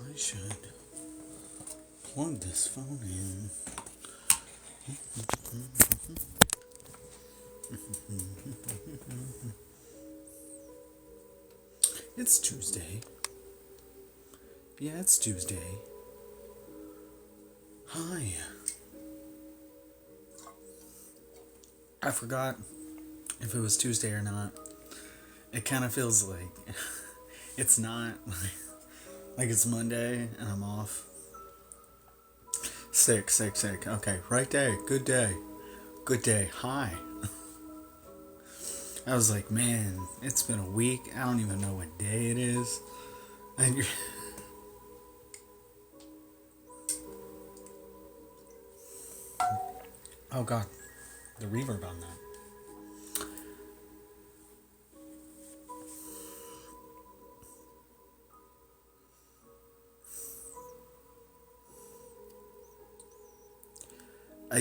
I should plug this phone in. It's Tuesday. Yeah, it's Tuesday. Hi. I forgot if it was Tuesday or not. It kind of feels like it's not. Like it's Monday and I'm off. Sick. Okay, right day. Good day. Good day. Hi. I was like, man, it's been a week. I don't even know what day it is. And you're... Oh god, the reverb on that.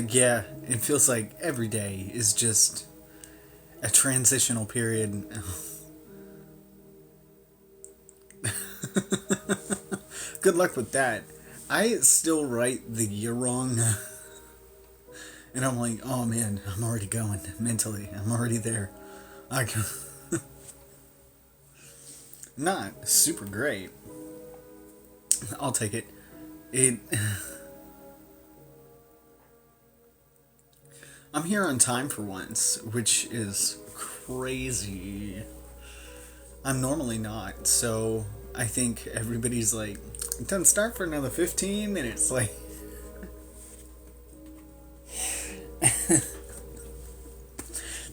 Yeah, it feels like every day is just a transitional period. Good luck with that. I still write the year wrong. And I'm like, oh man, I'm already going mentally. I'm already there. I can... Not super great. I'll take it. I'm here on time for once, which is crazy. I'm normally not, so I think everybody's like, it doesn't start for another 15 minutes. Like,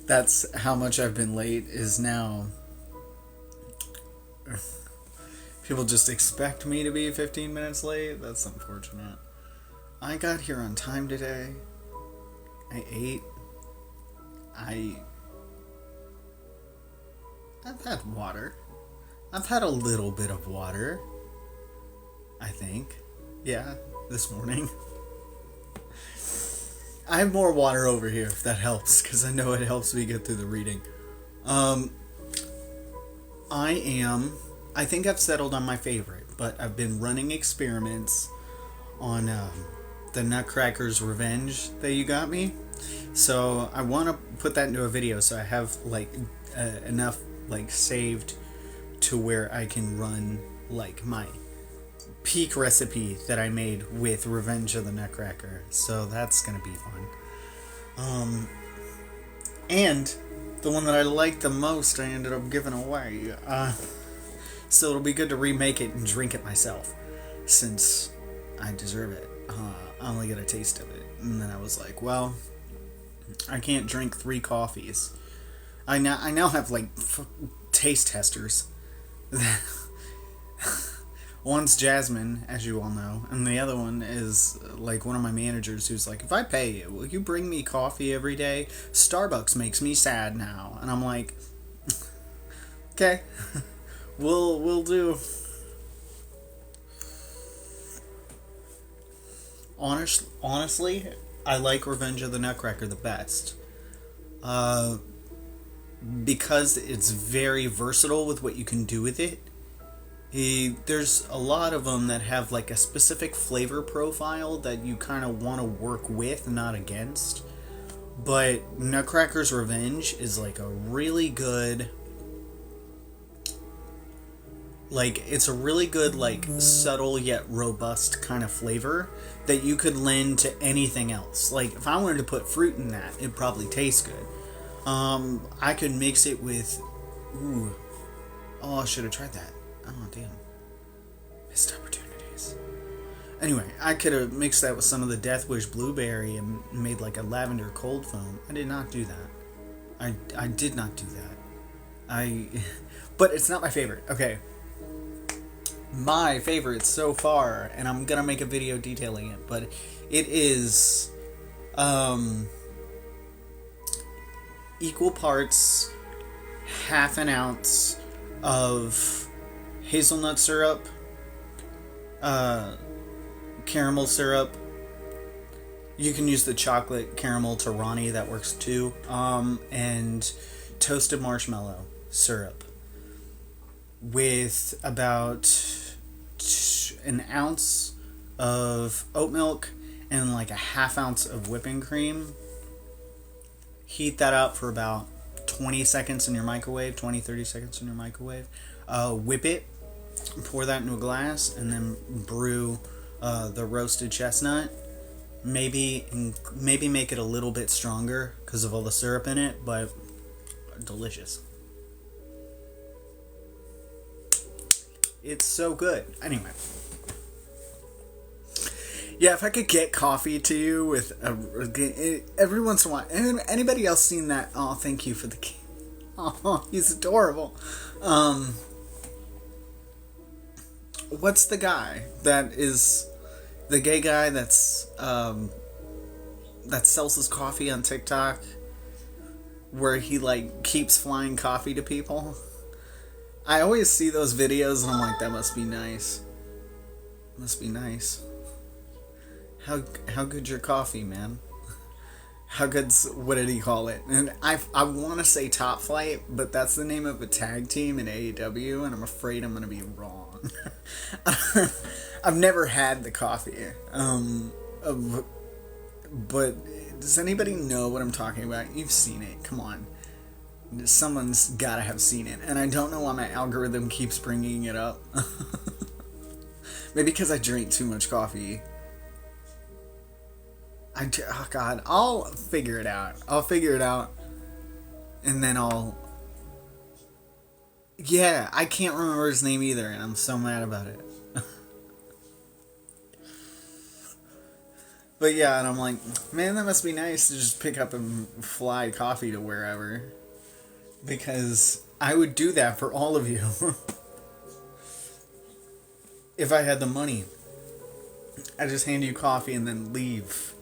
that's how much I've been late is now. People just expect me to be 15 minutes late. That's unfortunate. I got here on time today. I ate. I've had water. I've had a little bit of water. I think. Yeah, this morning. I have more water over here if that helps, because I know it helps me get through the reading. I think I've settled on my favorite, but I've been running experiments on the Nutcracker's Revenge that you got me. So I want to put that into a video so I have like enough like saved to where I can run like my peak recipe that I made with Revenge of the Nutcracker. So that's gonna be fun. And the one that I liked the most I ended up giving away. So it'll be good to remake it and drink it myself, since I deserve it. I only got a taste of it, and then I was like, well, I can't drink 3 coffees. I now have like taste testers. One's Jasmine, as you all know, and the other one is like one of my managers who's like, if I pay you, will you bring me coffee every day? Starbucks makes me sad now. And I'm like, okay, we'll do. Honestly, I like Revenge of the Nutcracker the best. Because it's very versatile with what you can do with it. There's a lot of them that have like a specific flavor profile that you kind of want to work with, not against. But Nutcracker's Revenge is like a really good... Like, it's a really good, like, subtle yet robust kind of flavor that you could lend to anything else. Like, if I wanted to put fruit in that, it'd probably taste good. I could mix it with... Ooh. Oh, I should have tried that. Oh, damn. Missed opportunities. Anyway, I could have mixed that with some of the Death Wish blueberry and made, like, a lavender cold foam. I did not do that. I did not do that. But it's not my favorite. Okay. My favorite so far, and I'm gonna make a video detailing it, but it is equal parts half an ounce of hazelnut syrup, caramel syrup. You can use the chocolate caramel Torani, that works too, and toasted marshmallow syrup with about an ounce of oat milk and like a half ounce of whipping cream. Heat that up for about 20 seconds in your microwave, 30 seconds in your microwave. Whip it, pour that into a glass, and then brew the roasted chestnut. Maybe make it a little bit stronger because of all the syrup in it, but delicious. It's so good. Anyway. Yeah, if I could get coffee to you with every once in a while. Anybody else seen that? Oh, thank you for the... Oh, he's adorable. What's the guy that is the gay guy that sells his coffee on TikTok, where he like keeps flying coffee to people? I always see those videos and I'm like, that must be nice. Must be nice. How good's your coffee, man? How good's, what did he call it? And I want to say Top Flight, but that's the name of a tag team in AEW, and I'm afraid I'm going to be wrong. I've never had the coffee. But does anybody know what I'm talking about? You've seen it. Come on. Someone's got to have seen it. And I don't know why my algorithm keeps bringing it up. Maybe because I drink too much coffee. Oh God, I'll figure it out. And then yeah, I can't remember his name either, and I'm so mad about it. But yeah, and I'm like, man, that must be nice to just pick up and fly coffee to wherever. Because I would do that for all of you. If I had the money. I just hand you coffee and then leave.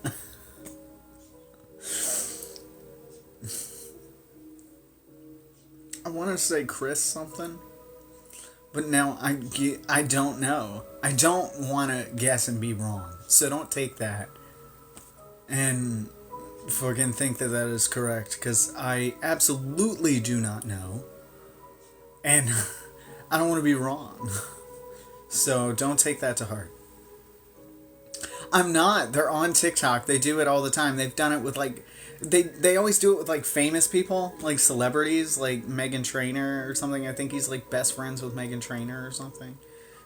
I want to say Chris something, but now I don't know. I don't want to guess and be wrong, so don't take that and fucking think that that is correct, because I absolutely do not know, and I don't want to be wrong, so don't take that to heart. I'm not. They're on TikTok. They do it all the time. They've done it with like... They always do it with like famous people, like celebrities, like Meghan Trainor or something. I think he's like best friends with Meghan Trainor or something.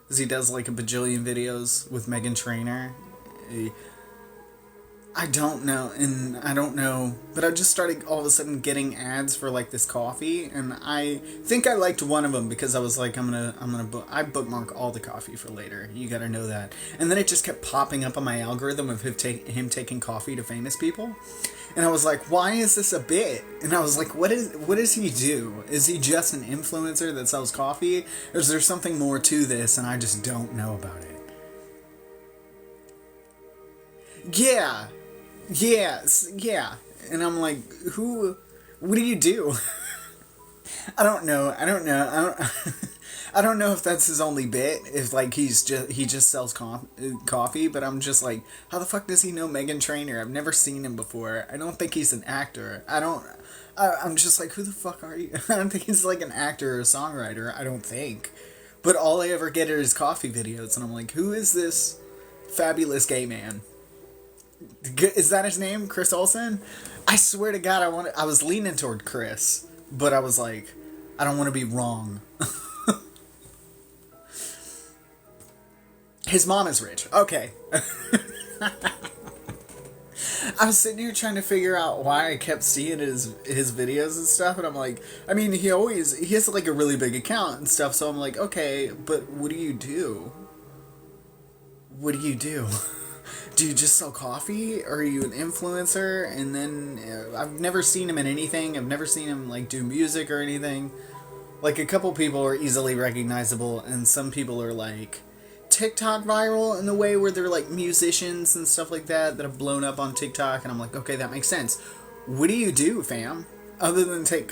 Because he does like a bajillion videos with Meghan Trainor. I don't know, and I don't know, but I just started all of a sudden getting ads for like this coffee, and I think I liked one of them because I was like, I bookmark all the coffee for later. You gotta know that. And then it just kept popping up on my algorithm of him taking coffee to famous people, and I was like, why is this a bit? And I was like, what does he do? Is he just an influencer that sells coffee, or is there something more to this, and I just don't know about it? Yeah. Yes, yeah. And I'm like, what do you do? I don't know. I don't know if that's his only bit, if like he just sells coffee, but I'm just like, how the fuck does he know Meghan Trainor? I've never seen him before. I don't think he's an actor. I'm just like, who the fuck are you? I don't think he's like an actor or a songwriter. I don't think. But all I ever get are his coffee videos, and I'm like, who is this fabulous gay man? Is that his name? Chris Olsen? I swear to God, I was leaning toward Chris, but I was like, I don't want to be wrong. His mom is rich. Okay. I was sitting here trying to figure out why I kept seeing his videos and stuff, and I'm like, I mean, he has like a really big account and stuff, so I'm like, okay, but what do you do? What do you do? Do you just sell coffee? Or are you an influencer? And then I've never seen him in anything. I've never seen him like do music or anything. Like a couple people are easily recognizable, and some people are like TikTok viral in the way where they're like musicians and stuff like that have blown up on TikTok, and I'm like, okay, that makes sense. What do you do, fam? Other than take...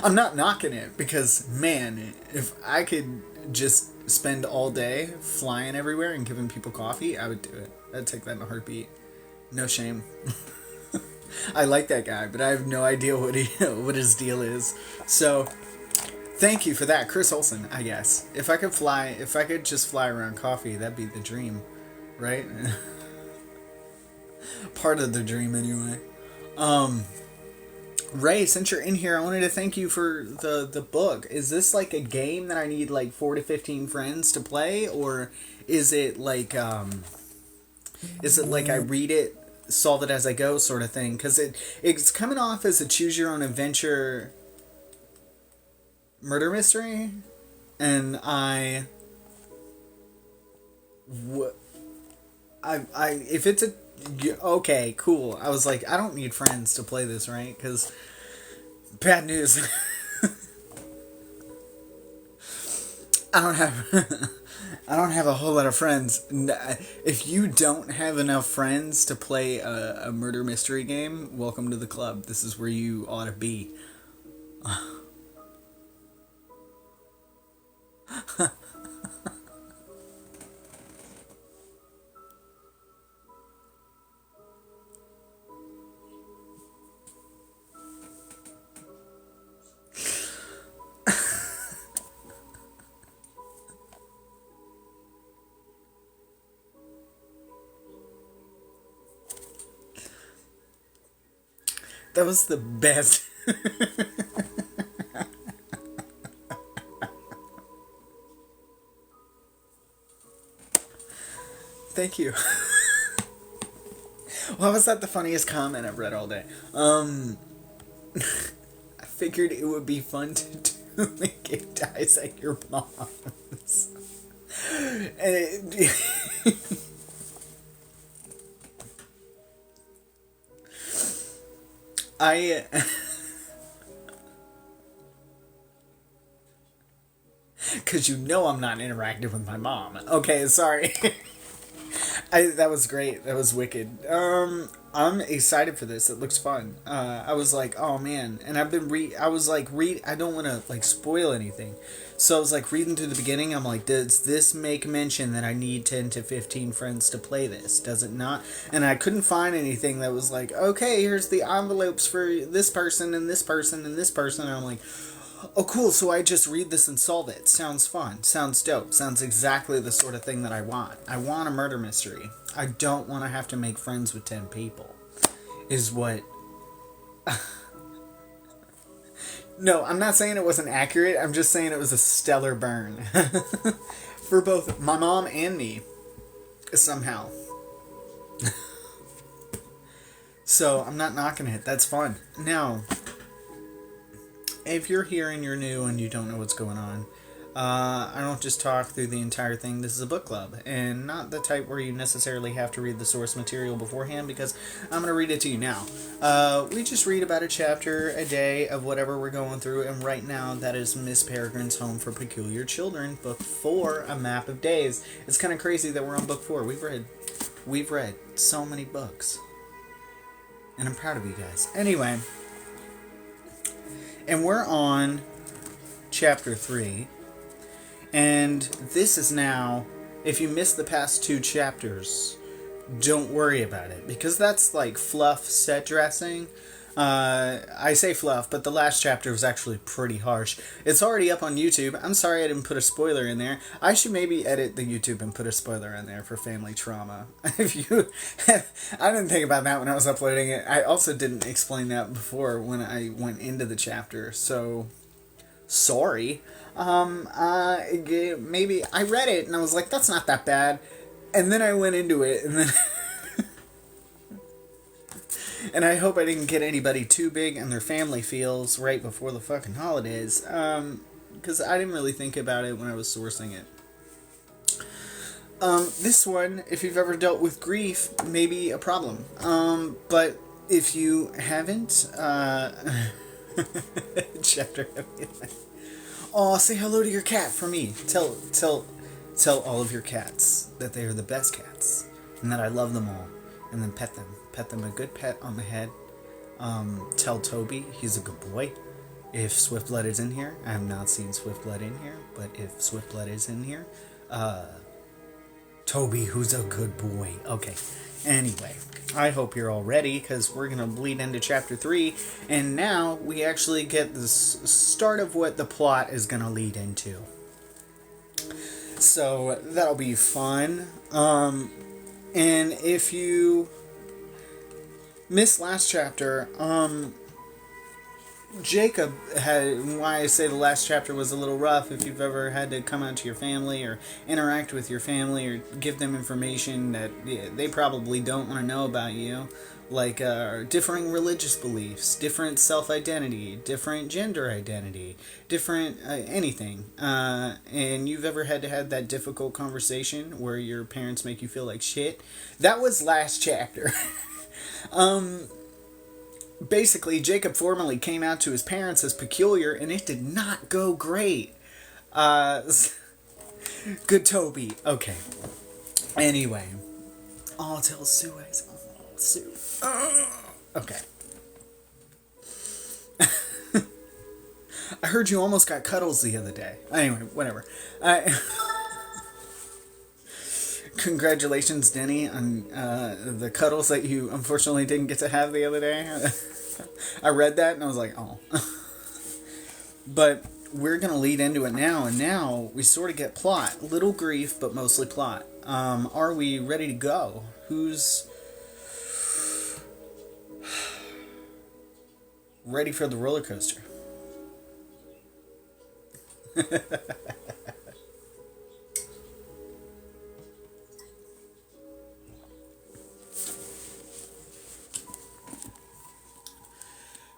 I'm not knocking it, because man, if I could just spend all day flying everywhere and giving people coffee, I would do it. I'd take that in a heartbeat. No shame. I like that guy, but I have no idea what his deal is. So, Thank you for that, Chris Olsen. I guess if I could just fly around coffee, that'd be the dream, right? Part of the dream, anyway. Um, Ray, since you're in here, I wanted to thank you for the book. Is this like a game that I need like 4 to 15 friends to play, or is it like I read it, solve it as I go sort of thing? Because it's coming off as a choose your own adventure murder mystery, and if it's a okay, cool. I was like, I don't need friends to play this, right? Because bad news. I don't have I don't have a whole lot of friends. If you don't have enough friends to play a murder mystery game, welcome to the club. This is where you ought to be. That was the best. Thank you. Why was that the funniest comment I've read all day? I figured it would be fun to do a game dissect your moms. And I because you know I'm not interactive with my mom. Okay, sorry. That was great. That was wicked. I'm excited for this. It looks fun. I was like, oh man, and I've been I was like I don't want to like spoil anything, so I was like reading through the beginning. I'm like, does this make mention that I need 10 to 15 friends to play this? Does it not? And I couldn't find anything that was like, okay, here's the envelopes for this person and this person and this person. And I'm like, oh, cool, so I just read this and solve it. Sounds fun. Sounds dope. Sounds exactly the sort of thing that I want. I want a murder mystery. I don't want to have to make friends with 10 people. Is what... No, I'm not saying it wasn't accurate. I'm just saying it was a stellar burn. For both my mom and me. Somehow. So, I'm not knocking it. That's fun. Now... if you're here and you're new and you don't know what's going on, I don't just talk through the entire thing. This is a book club, and not the type where you necessarily have to read the source material beforehand, because I'm going to read it to you now. We just read about a chapter a day of whatever we're going through, and right now that is Miss Peregrine's Home for Peculiar Children, book 4, A Map of Days. It's kind of crazy that we're on book 4. We've read so many books, and I'm proud of you guys. Anyway... and we're on chapter 3, and this is now, if you missed the past 2 chapters, don't worry about it, because that's like fluff set dressing. I say fluff, but the last chapter was actually pretty harsh. It's already up on YouTube. I'm sorry I didn't put a spoiler in there. I should maybe edit the YouTube and put a spoiler in there for family trauma. If you, I didn't think about that when I was uploading it. I also didn't explain that before when I went into the chapter, so sorry. Maybe I read it and I was like, that's not that bad, and then I went into it and then. And I hope I didn't get anybody too big in their family feels right before the fucking holidays. Because I didn't really think about it when I was sourcing it. This one, if you've ever dealt with grief, may be a problem. But if you haven't, chapter. Oh, say hello to your cat for me. Tell all of your cats that they are the best cats. And that I love them all. And then pet them. Pet them a good pet on the head. Tell Toby he's a good boy. If Swiftblood is in here, I have not seen Swiftblood in here, but if Swiftblood is in here, Toby, who's a good boy. Okay. Anyway, I hope you're all ready because we're going to bleed into chapter 3. And now we actually get the start of what the plot is going to lead into. So that'll be fun. And if you missed last chapter, Jacob had, why I say the last chapter was a little rough, if you've ever had to come out to your family or interact with your family or give them information that they probably don't want to know about you, like differing religious beliefs, different self-identity, different gender identity, different anything, and you've ever had to have that difficult conversation where your parents make you feel like shit, that was last chapter. Basically, Jacob formally came out to his parents as peculiar, and it did not go great. Good Toby. Okay. Anyway. Oh, tell Sue. Oh, Sue. Okay. I heard you almost got cuddles the other day. Anyway, whatever. Congratulations, Denny, on the cuddles that you unfortunately didn't get to have the other day. I read that and I was like, oh. But we're going to lead into it now, and now we sort of get plot. Little grief, but mostly plot. Are we ready to go? Who's ready for the roller coaster?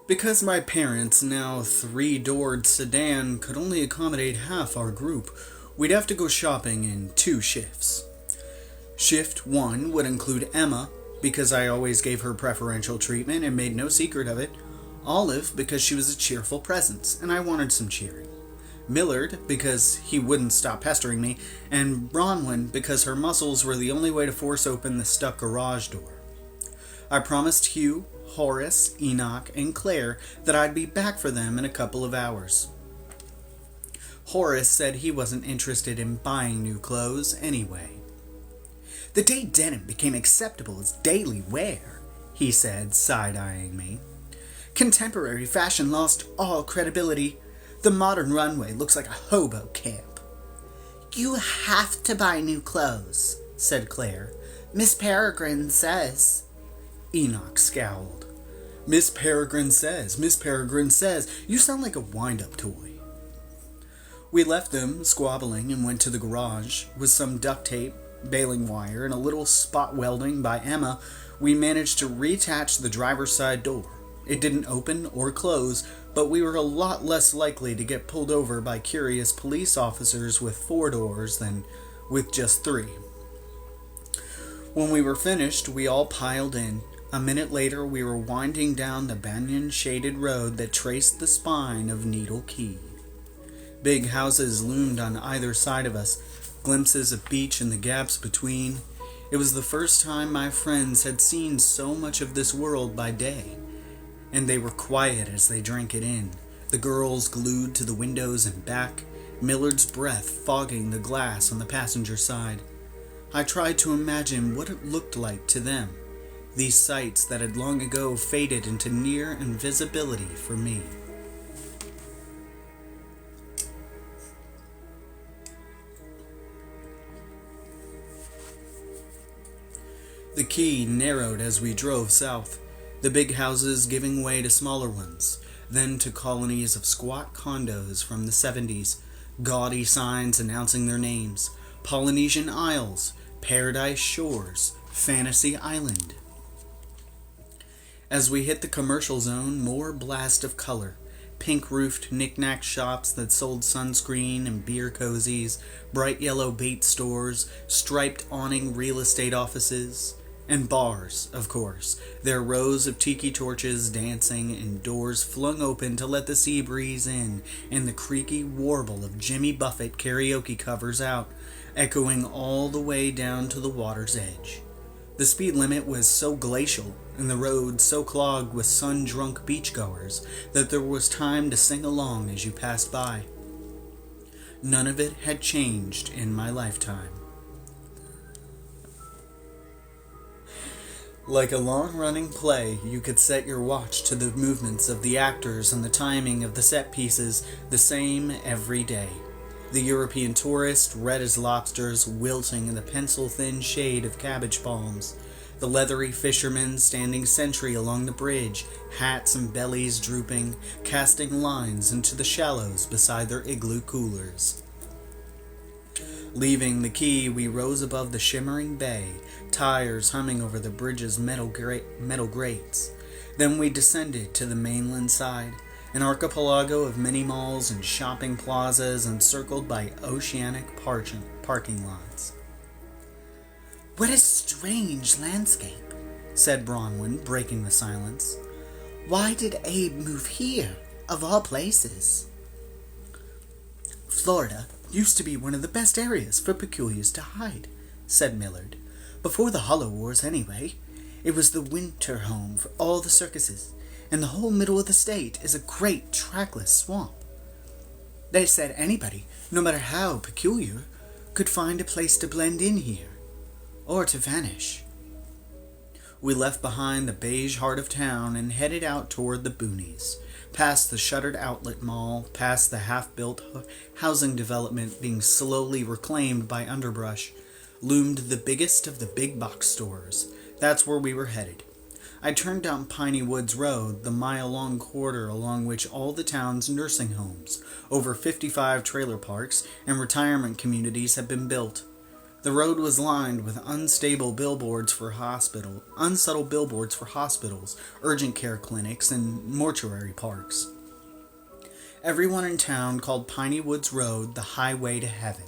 Because my parents' now 3-doored sedan could only accommodate half our group, we'd have to go shopping in 2 shifts. Shift 1 would include Emma, because I always gave her preferential treatment and made no secret of it. Olive, because she was a cheerful presence, and I wanted some cheering. Millard, because he wouldn't stop pestering me, and Bronwyn, because her muscles were the only way to force open the stuck garage door. I promised Hugh, Horace, Enoch, and Claire that I'd be back for them in a couple of hours. Horace said he wasn't interested in buying new clothes anyway. The day denim became acceptable as daily wear, he said, side-eyeing me. Contemporary fashion lost all credibility. The modern runway looks like a hobo camp. You have to buy new clothes, said Claire. Miss Peregrine says. Enoch scowled. Miss Peregrine says. You sound like a wind-up toy. We left them squabbling and went to the garage. With some duct tape, baling wire, and a little spot welding by Emma, we managed to reattach the driver's side door. It didn't open or close, but we were a lot less likely to get pulled over by curious police officers with 4 doors than with just 3. When we were finished, we all piled in. A minute later, we were winding down the banyan-shaded road that traced the spine of Needle Key. Big houses loomed on either side of us, glimpses of beach in the gaps between. It was the first time my friends had seen so much of this world by day, and they were quiet as they drank it in, the girls glued to the windows and back, Millard's breath fogging the glass on the passenger side. I tried to imagine what it looked like to them, these sights that had long ago faded into near invisibility for me. The quay narrowed as we drove south, the big houses giving way to smaller ones, then to colonies of squat condos from the 70s, gaudy signs announcing their names, Polynesian Isles, Paradise Shores, Fantasy Island. As we hit the commercial zone, more blast of color. Pink-roofed knick-knack shops that sold sunscreen and beer cozies, bright yellow bait stores, striped awning real estate offices, and bars, of course, their rows of tiki torches dancing and doors flung open to let the sea breeze in, and the creaky warble of Jimmy Buffett karaoke covers out, echoing all the way down to the water's edge. The speed limit was so glacial, and the road so clogged with sun-drunk beachgoers, that there was time to sing along as you passed by. None of it had changed in my lifetime. Like a long-running play, you could set your watch to the movements of the actors and the timing of the set pieces the same every day. The European tourist, red as lobsters, wilting in the pencil-thin shade of cabbage palms. The leathery fishermen standing sentry along the bridge, hats and bellies drooping, casting lines into the shallows beside their igloo coolers. Leaving the quay, we rose above the shimmering bay, tires humming over the bridge's metal grates. Then we descended to the mainland side, an archipelago of mini malls and shopping plazas encircled by oceanic parking lots. "What a strange landscape," said Bronwyn, breaking the silence. "Why did Abe move here, of all places?" "Florida used to be one of the best areas for peculiars to hide," said Millard. "Before the Hollow Wars, anyway. It was the winter home for all the circuses, and the whole middle of the state is a great trackless swamp. They said anybody, no matter how peculiar, could find a place to blend in here, or to vanish." We left behind the beige heart of town and headed out toward the boonies, past the shuttered outlet mall, past the half-built housing development being slowly reclaimed by underbrush, loomed the biggest of the big box stores. That's where we were headed. I turned down Piney Woods Road, the mile-long corridor along which all the town's nursing homes, over 55 trailer parks, and retirement communities had been built. The road was lined with unsettled billboards for hospitals, urgent care clinics, and mortuary parks. Everyone in town called Piney Woods Road the highway to heaven.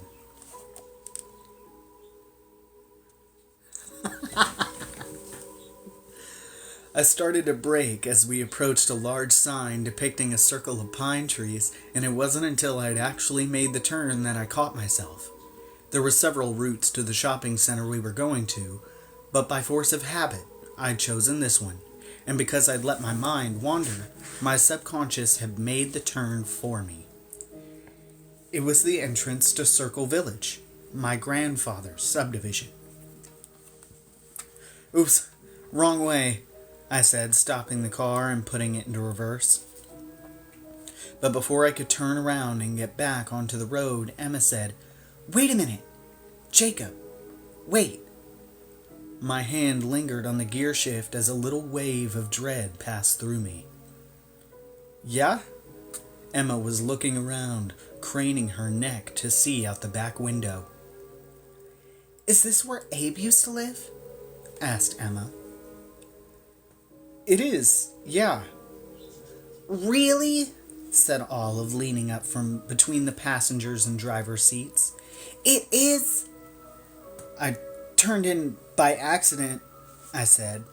I started to break as we approached a large sign depicting a circle of pine trees, and it wasn't until I'd actually made the turn that I caught myself. There were several routes to the shopping center we were going to, but by force of habit, I'd chosen this one, and because I'd let my mind wander, my subconscious had made the turn for me. It was the entrance to Circle Village, my grandfather's subdivision. "Oops, wrong way," I said, stopping the car and putting it into reverse. But before I could turn around and get back onto the road, Emma said, "Wait a minute, Jacob, wait." My hand lingered on the gear shift as a little wave of dread passed through me. "Yeah?" Emma was looking around, craning her neck to see out the back window. "Is this where Abe used to live?" asked Emma. "It is, yeah." "Really?" said Olive, leaning up from between the passengers and driver's seats. "It is?" "I turned in by accident," I said.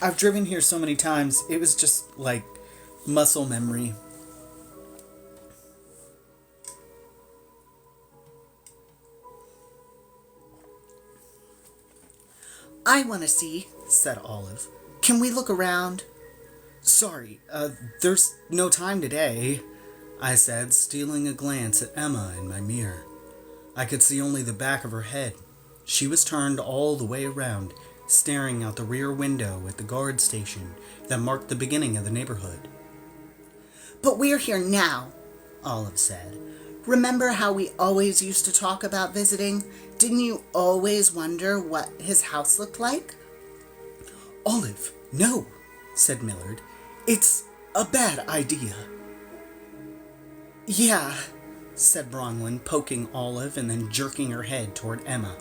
"I've driven here so many times, it was just like muscle memory." "I want to see," said Olive. "Can we look around?" "Sorry, there's no time today," I said, stealing a glance at Emma in my mirror. I could see only the back of her head. She was turned all the way around, staring out the rear window at the guard station that marked the beginning of the neighborhood. "But we're here now," Olive said. "Remember how we always used to talk about visiting? Didn't you always wonder what his house looked like?" "Olive, no," said Millard. "It's a bad idea." "Yeah," said Bronwyn, poking Olive and then jerking her head toward Emma.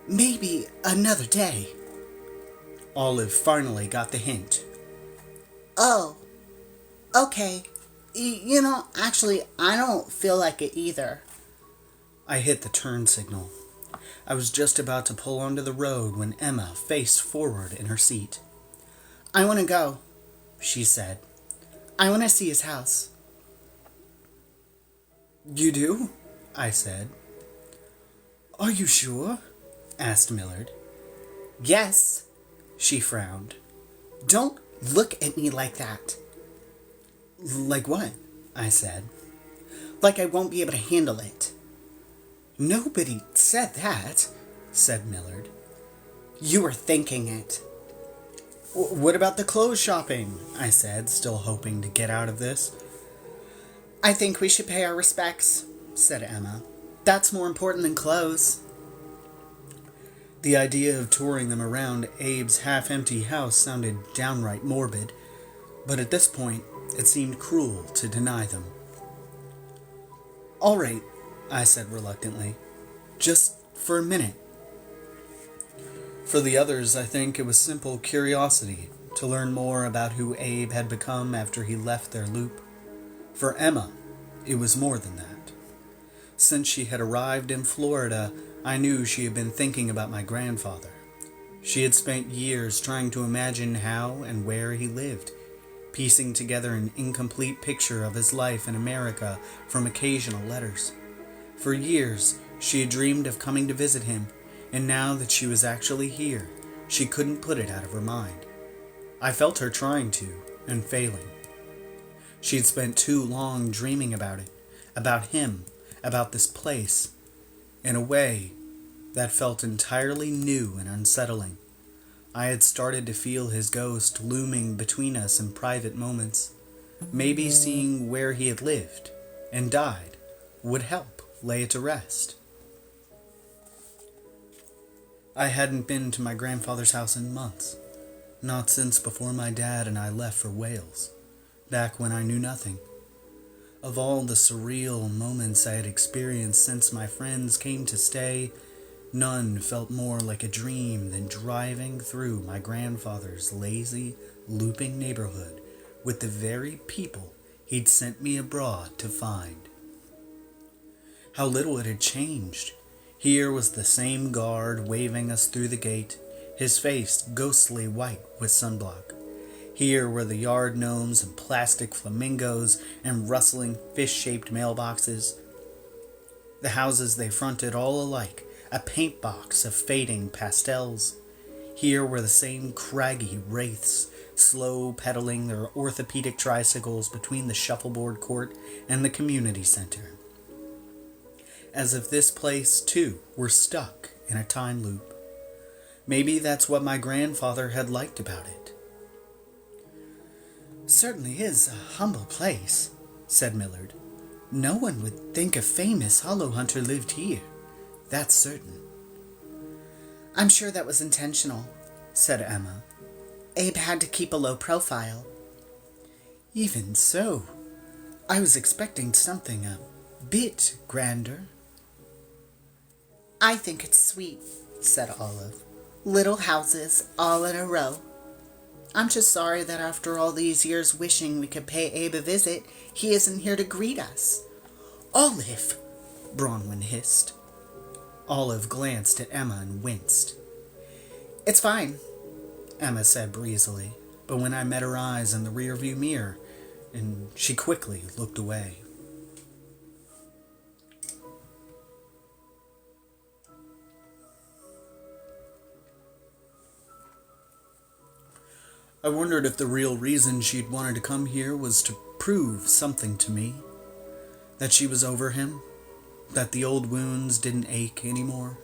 "Maybe another day." Olive finally got the hint. "Oh, okay. Actually, I don't feel like it either." I hit the turn signal. I was just about to pull onto the road when Emma faced forward in her seat. "I want to go," she said. "I want to see his house." "You do?" I said. "Are you sure?" asked Millard. "Yes." She frowned. "Don't look at me like that." "Like what?" I said. "Like I won't be able to handle it." "Nobody said that," said Millard. "You were thinking it." What about the clothes shopping? I said, still hoping to get out of this. I think we should pay our respects, said Emma. That's more important than clothes. The idea of touring them around Abe's half-empty house sounded downright morbid, but at this point, it seemed cruel to deny them. All right, I said reluctantly. Just for a minute. For the others, I think it was simple curiosity to learn more about who Abe had become after he left their loop. For Emma, it was more than that. Since she had arrived in Florida, I knew she had been thinking about my grandfather. She had spent years trying to imagine how and where he lived, piecing together an incomplete picture of his life in America from occasional letters. For years, she had dreamed of coming to visit him, and now that she was actually here, she couldn't put it out of her mind. I felt her trying to, and failing. She'd spent too long dreaming about it, about him, about this place, in a way that felt entirely new and unsettling. I had started to feel his ghost looming between us in private moments. Maybe seeing where he had lived and died would help lay it to rest. I hadn't been to my grandfather's house in months, not since before my dad and I left for Wales, back when I knew nothing. Of all the surreal moments I had experienced since my friends came to stay, none felt more like a dream than driving through my grandfather's lazy, looping neighborhood with the very people he'd sent me abroad to find. How little it had changed. Here was the same guard waving us through the gate, his face ghostly white with sunblock. Here were the yard gnomes and plastic flamingos and rustling fish-shaped mailboxes. The houses they fronted all alike, a paint box of fading pastels. Here were the same craggy wraiths, slow pedaling their orthopedic tricycles between the shuffleboard court and the community center. As if this place, too, were stuck in a time loop. Maybe that's what my grandfather had liked about it. Certainly is a humble place, said Millard. No one would think a famous hollow hunter lived here. That's certain. I'm sure that was intentional, said Emma. Abe had to keep a low profile. Even so, I was expecting something a bit grander. I think it's sweet, said Olive. Little houses all in a row. I'm just sorry that after all these years wishing we could pay Abe a visit, he isn't here to greet us. Olive, Bronwyn hissed. Olive glanced at Emma and winced. It's fine, Emma said breezily, but when I met her eyes in the rearview mirror, and she quickly looked away. I wondered if the real reason she'd wanted to come here was to prove something to me. That she was over him. That the old wounds didn't ache anymore.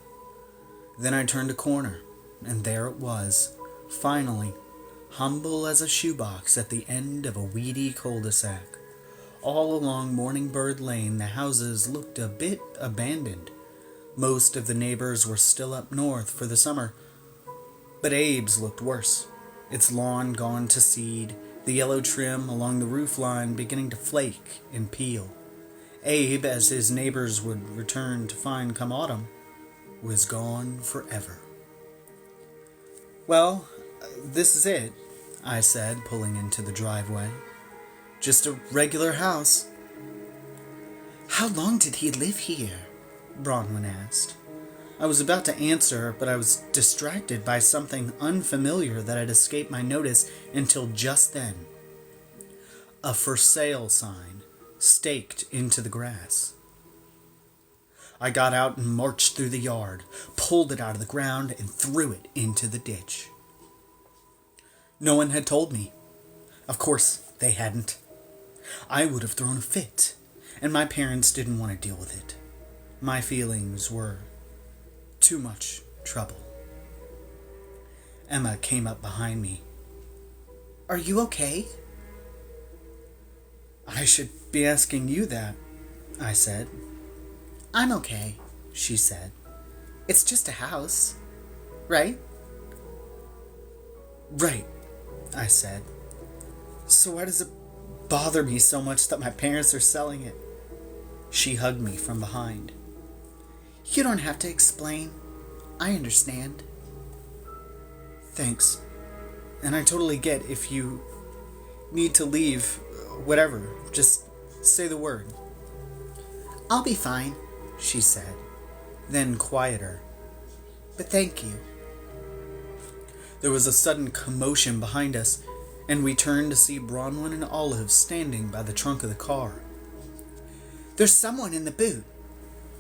Then I turned a corner, and there it was, finally, humble as a shoebox at the end of a weedy cul-de-sac. All along Morningbird Lane, the houses looked a bit abandoned. Most of the neighbors were still up north for the summer, but Abe's looked worse. Its lawn gone to seed, the yellow trim along the roof line beginning to flake and peel. Abe, as his neighbors would return to find come autumn, was gone forever. Well, this is it, I said, pulling into the driveway. Just a regular house. How long did he live here? Bronwyn asked. I was about to answer, but I was distracted by something unfamiliar that had escaped my notice until just then. A for sale sign, staked into the grass. I got out and marched through the yard, pulled it out of the ground, and threw it into the ditch. No one had told me. Of course, they hadn't. I would have thrown a fit, and my parents didn't want to deal with it. My feelings were too much trouble. Emma came up behind me, Are you okay? I should be asking you that, I said. I'm okay, she said. It's just a house, right? Right, I said. So why does it bother me so much that my parents are selling it? She hugged me from behind. You don't have to explain. I understand. Thanks. And I totally get if you need to leave, whatever, just say the word. I'll be fine, she said, then quieter. But thank you. There was a sudden commotion behind us, and we turned to see Bronwyn and Olive standing by the trunk of the car. There's someone in the boot,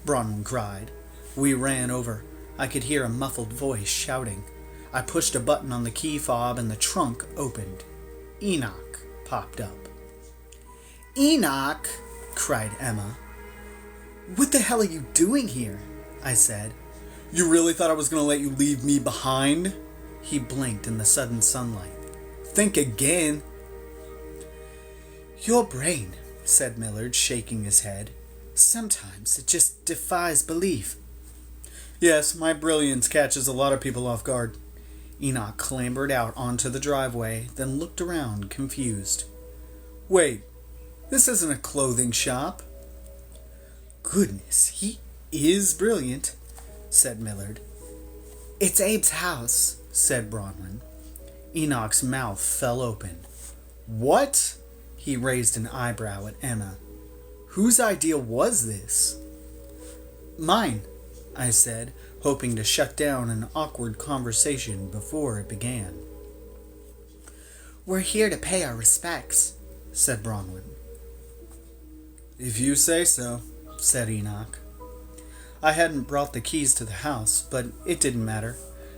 Bronwyn cried. We ran over. I could hear a muffled voice shouting. I pushed a button on the key fob and the trunk opened. Enoch popped up. Enoch, cried Emma. What the hell are you doing here? I said. You really thought I was going to let you leave me behind? He blinked in the sudden sunlight. Think again. Your brain, said Millard, shaking his head. Sometimes it just defies belief. Yes, my brilliance catches a lot of people off guard. Enoch clambered out onto the driveway, then looked around, confused. Wait, this isn't a clothing shop. Goodness, he is brilliant, said Millard. It's Abe's house, said Bronwyn. Enoch's mouth fell open. What? He raised an eyebrow at Emma. Whose idea was this? Mine, I said, hoping to shut down an awkward conversation before it began. We're here to pay our respects, said Bronwyn. If you say so, said Enoch. I hadn't brought the keys to the house, but it didn't matter.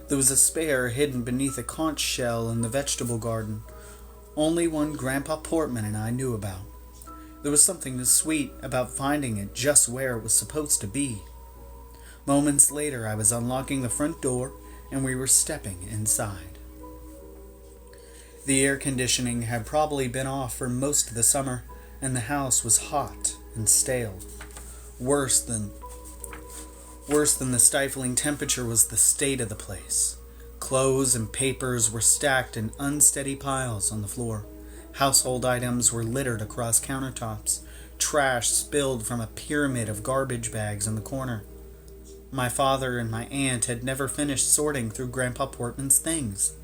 There was a spare hidden beneath a conch shell in the vegetable garden, only one Grandpa Portman and I knew about. There was something sweet about finding it just where it was supposed to be. Moments later, I was unlocking the front door, and we were stepping inside. The air conditioning had probably been off for most of the summer, and the house was hot and stale. Worse than the stifling temperature was the state of the place. Clothes and papers were stacked in unsteady piles on the floor. Household items were littered across countertops. Trash spilled from a pyramid of garbage bags in the corner. My father and my aunt had never finished sorting through Grandpa Portman's things.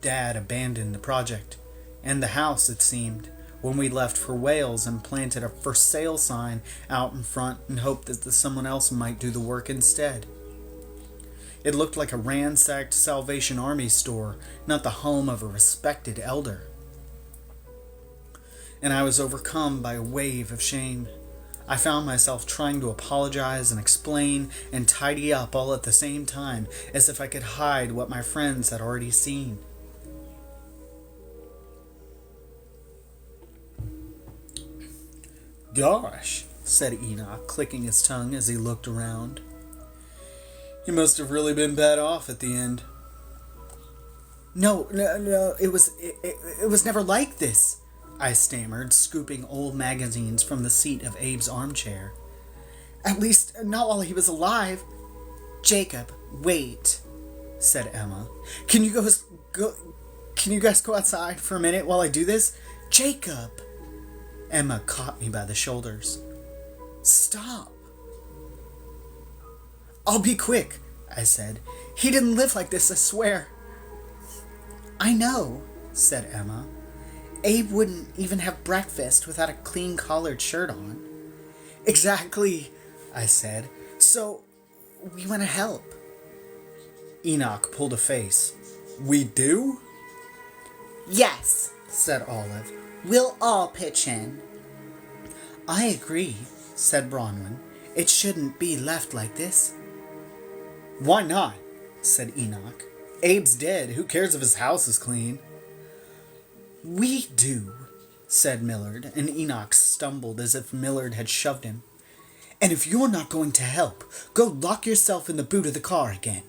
Dad abandoned the project, and the house, it seemed, when we left for Wales and planted a for sale sign out in front and hoped that someone else might do the work instead. It looked like a ransacked Salvation Army store, not the home of a respected elder. And I was overcome by a wave of shame. I found myself trying to apologize and explain and tidy up all at the same time, as if I could hide what my friends had already seen. Gosh, said Enoch, clicking his tongue as he looked around. You must have really been bad off at the end. No, it was never like this, I stammered, scooping old magazines from the seat of Abe's armchair. At least, not while he was alive. Jacob, wait, said Emma. Can you guys go outside for a minute while I do this? Jacob! Emma caught me by the shoulders. Stop. I'll be quick, I said. He didn't live like this, I swear. I know, said Emma. Abe wouldn't even have breakfast without a clean collared shirt on. Exactly, I said. So, we want to help. Enoch pulled a face. We do? Yes, said Olive. We'll all pitch in. I agree, said Bronwyn. It shouldn't be left like this. Why not? Said Enoch. Abe's dead. Who cares if his house is clean? We do, said Millard, and Enoch stumbled as if Millard had shoved him. And if you're not going to help, go lock yourself in the boot of the car again.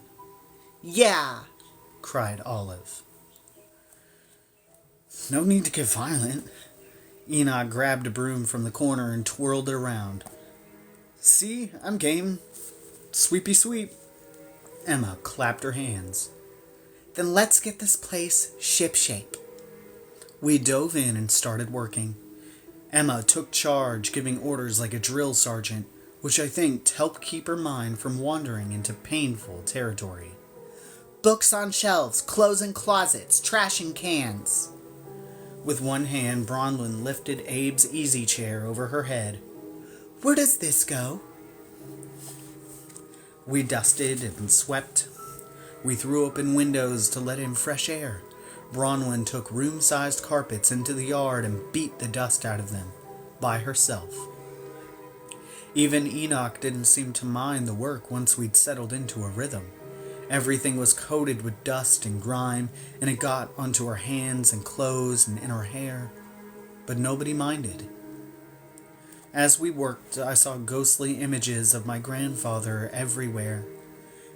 Yeah, cried Olive. No need to get violent. Enoch grabbed a broom from the corner and twirled it around. See, I'm game. Sweepy sweep. Emma clapped her hands. Then let's get this place shipshape. We dove in and started working. Emma took charge, giving orders like a drill sergeant, which I think helped keep her mind from wandering into painful territory. Books on shelves, clothes in closets, trash in cans. With one hand, Bronwyn lifted Abe's easy chair over her head. Where does this go? We dusted and swept. We threw open windows to let in fresh air. Bronwyn took room-sized carpets into the yard and beat the dust out of them, by herself. Even Enoch didn't seem to mind the work once we'd settled into a rhythm. Everything was coated with dust and grime, and it got onto our hands and clothes and in our hair. But nobody minded. As we worked, I saw ghostly images of my grandfather everywhere.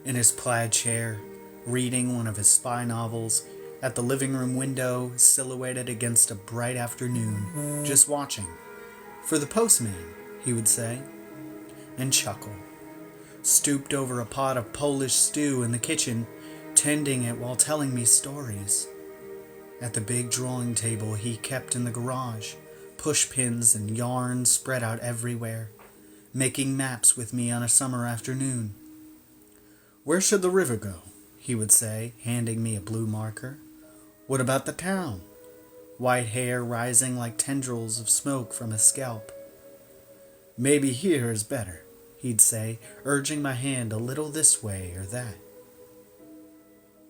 In his plaid chair, reading one of his spy novels, at the living room window, silhouetted against a bright afternoon, just watching. For the postman, he would say, and chuckle. Stooped over a pot of Polish stew in the kitchen, tending it while telling me stories. At the big drawing table he kept in the garage, pushpins and yarn spread out everywhere, making maps with me on a summer afternoon. Where should the river go? He would say, handing me a blue marker. What about the town? White hair rising like tendrils of smoke from his scalp. Maybe here is better, he'd say, urging my hand a little this way or that.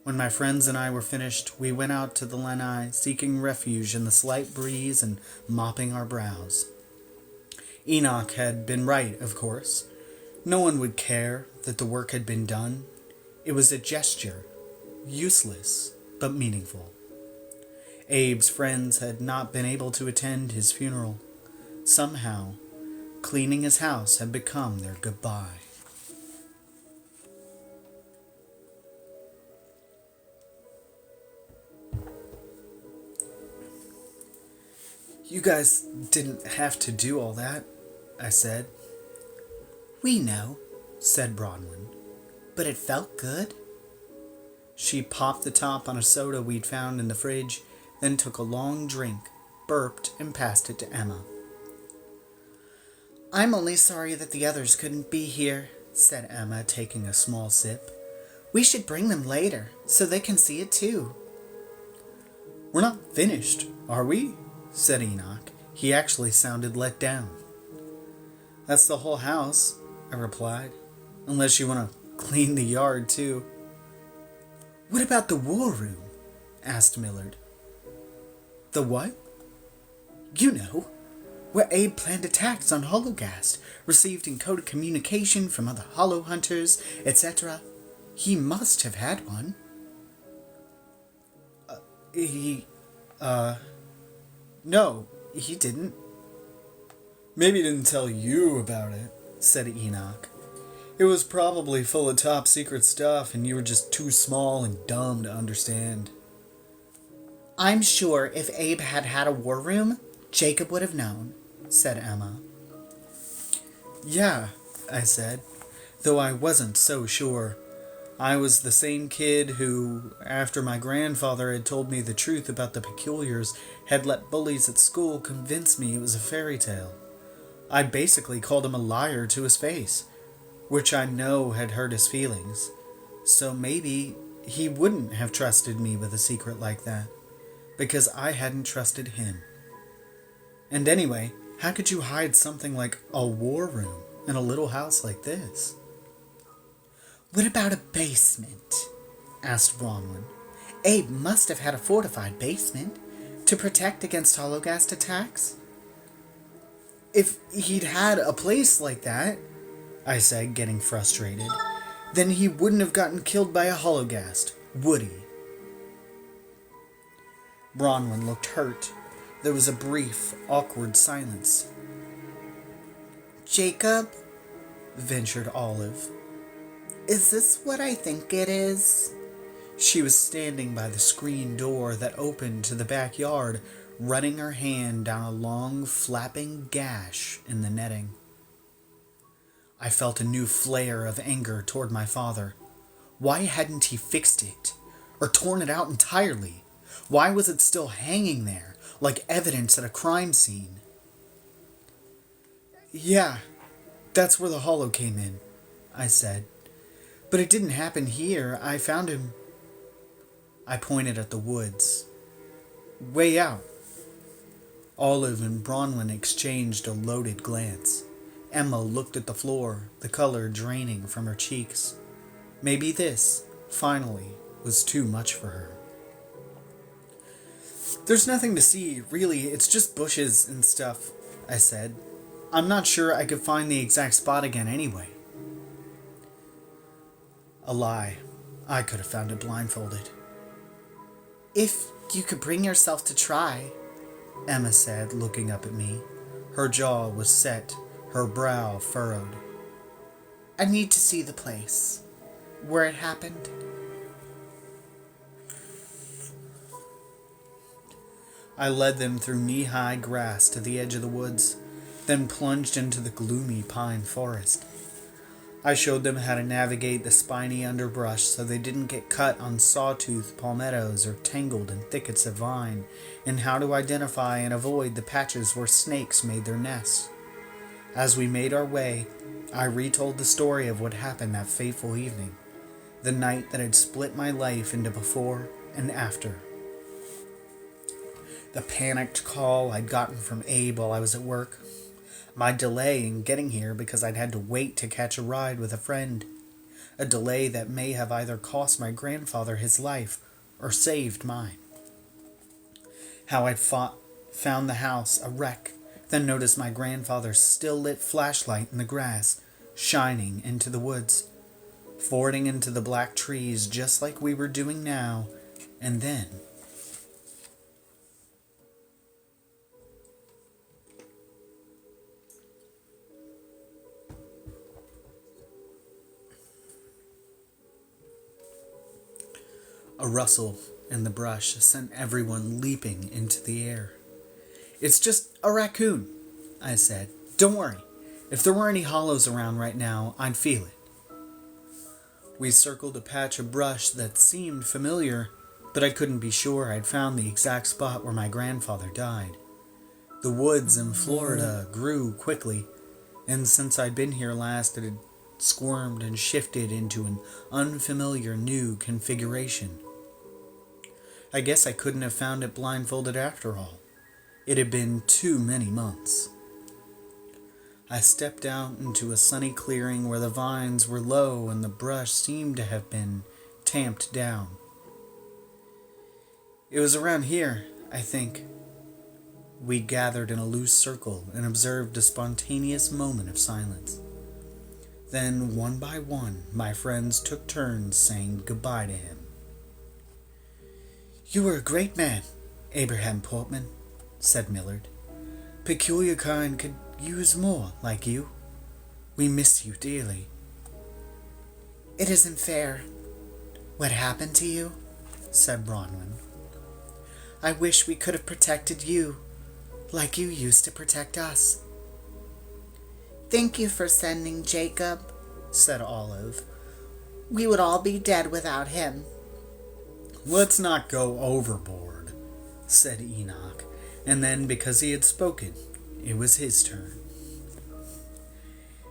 When my friends and I were finished, we went out to the lanai, seeking refuge in the slight breeze and mopping our brows. Enoch had been right, of course. No one would care that the work had been done. It was a gesture, useless but meaningful. Abe's friends had not been able to attend his funeral. Somehow, cleaning his house had become their goodbye. You guys didn't have to do all that, I said. We know, said Bronwyn, but it felt good. She popped the top on a soda we'd found in the fridge, then took a long drink, burped, and passed it to Emma. I'm only sorry that the others couldn't be here, said Emma, taking a small sip. We should bring them later, so they can see it too. We're not finished, are we? Said Enoch. He actually sounded let down. That's the whole house, I replied. Unless you want to clean the yard, too. What about the war room? Asked Millard. The what? You know, where Abe planned attacks on Hologast, received encoded communication from other Hollow Hunters, etc. He must have had one. No, he didn't. Maybe he didn't tell you about it, said Enoch. It was probably full of top secret stuff and you were just too small and dumb to understand. I'm sure if Abe had had a war room, Jacob would have known, said Emma. Yeah, I said, though I wasn't so sure. I was the same kid who, after my grandfather had told me the truth about the Peculiars, had let bullies at school convince me it was a fairy tale. I basically called him a liar to his face, which I know had hurt his feelings. So maybe he wouldn't have trusted me with a secret like that, because I hadn't trusted him. And anyway, how could you hide something like a war room in a little house like this? What about a basement? Asked Bronwyn. Abe must have had a fortified basement to protect against Hologast attacks. If he'd had a place like that, I said, getting frustrated, then he wouldn't have gotten killed by a Hologast, would he? Bronwyn looked hurt. There was a brief, awkward silence. Jacob, ventured Olive. Is this what I think it is? She was standing by the screen door that opened to the backyard, running her hand down a long, flapping gash in the netting. I felt a new flare of anger toward my father. Why hadn't he fixed it? Or torn it out entirely? Why was it still hanging there, like evidence at a crime scene? "Yeah, that's where the hollow came in," I said. "But it didn't happen here. I found him." I pointed at the woods. "Way out." Olive and Bronwyn exchanged a loaded glance. Emma looked at the floor, the color draining from her cheeks. Maybe this, finally, was too much for her. "There's nothing to see, really. It's just bushes and stuff," I said. "I'm not sure I could find the exact spot again anyway." A lie. I could have found it blindfolded. "If you could bring yourself to try," Emma said, looking up at me. Her jaw was set, her brow furrowed. "I need to see the place. Where it happened." I led them through knee-high grass to the edge of the woods, then plunged into the gloomy pine forest. I showed them how to navigate the spiny underbrush so they didn't get cut on sawtooth palmettos or tangled in thickets of vine, and how to identify and avoid the patches where snakes made their nests. As we made our way, I retold the story of what happened that fateful evening, the night that had split my life into before and after. The panicked call I'd gotten from Abe while I was at work. My delay in getting here because I'd had to wait to catch a ride with a friend. A delay that may have either cost my grandfather his life or saved mine. How I'd found the house a wreck, then noticed my grandfather's still-lit flashlight in the grass, shining into the woods, fording into the black trees just like we were doing now, and then... A rustle in the brush sent everyone leaping into the air. "It's just a raccoon," I said. "Don't worry. If there were any hollows around right now, I'd feel it." We circled a patch of brush that seemed familiar, but I couldn't be sure I'd found the exact spot where my grandfather died. The woods in Florida grew quickly, and since I'd been here last, it had squirmed and shifted into an unfamiliar new configuration. I guess I couldn't have found it blindfolded after all. It had been too many months. I stepped out into a sunny clearing where the vines were low and the brush seemed to have been tamped down. "It was around here, I think." We gathered in a loose circle and observed a spontaneous moment of silence. Then, one by one, my friends took turns saying goodbye to him. "You were a great man, Abraham Portman," said Millard. "Peculiar kind could use more like you. We miss you dearly." "It isn't fair, what happened to you," said Bronwyn. "I wish we could have protected you, like you used to protect us." "Thank you for sending Jacob," said Olive. "We would all be dead without him." "Let's not go overboard," said Enoch, and then, because he had spoken, it was his turn.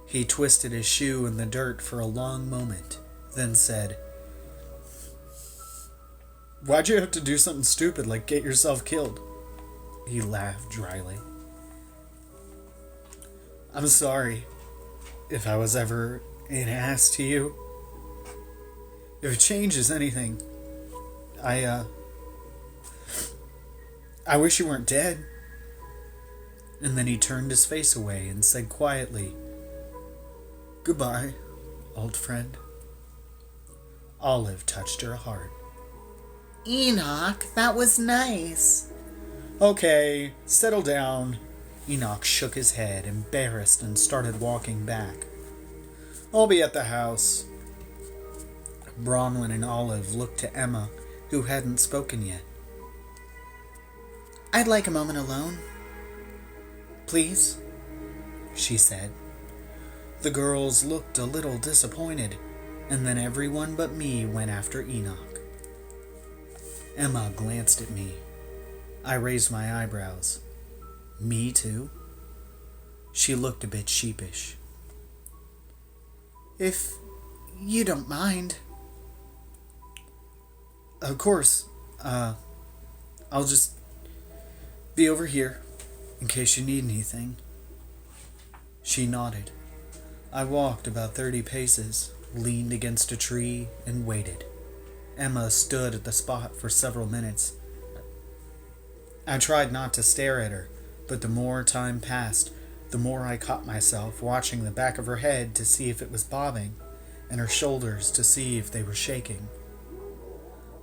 He twisted his shoe in the dirt for a long moment, then said, "Why'd you have to do something stupid like get yourself killed?" He laughed dryly. "I'm sorry if I was ever an ass to you. If it changes anything, I wish you weren't dead." And then he turned his face away and said quietly, "Goodbye, old friend." Olive touched her heart. "Enoch, that was nice." "Okay, settle down." Enoch shook his head, embarrassed, and started walking back. "I'll be at the house." Bronwyn and Olive looked to Emma, who hadn't spoken yet. "I'd like a moment alone." "Please," she said. The girls looked a little disappointed, and then everyone but me went after Enoch. Emma glanced at me. I raised my eyebrows. "Me too?" She looked a bit sheepish. "If you don't mind." "Of course. I'll just be over here in case you need anything." She nodded. I walked about 30 paces, leaned against a tree, and waited. Emma stood at the spot for several minutes. I tried not to stare at her, but the more time passed, the more I caught myself watching the back of her head to see if it was bobbing, and her shoulders to see if they were shaking.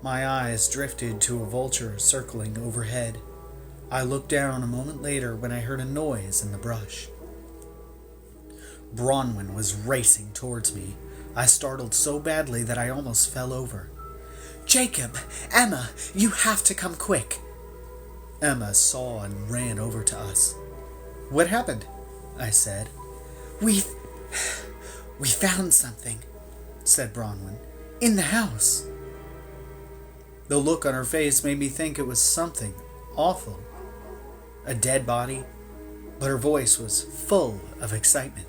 My eyes drifted to a vulture circling overhead. I looked down a moment later when I heard a noise in the brush. Bronwyn was racing towards me. I startled so badly that I almost fell over. "Jacob! Emma! You have to come quick!" Emma saw and ran over to us. "What happened?" I said. We found something," said Bronwyn. "In the house." The look on her face made me think it was something awful. A dead body, but her voice was full of excitement.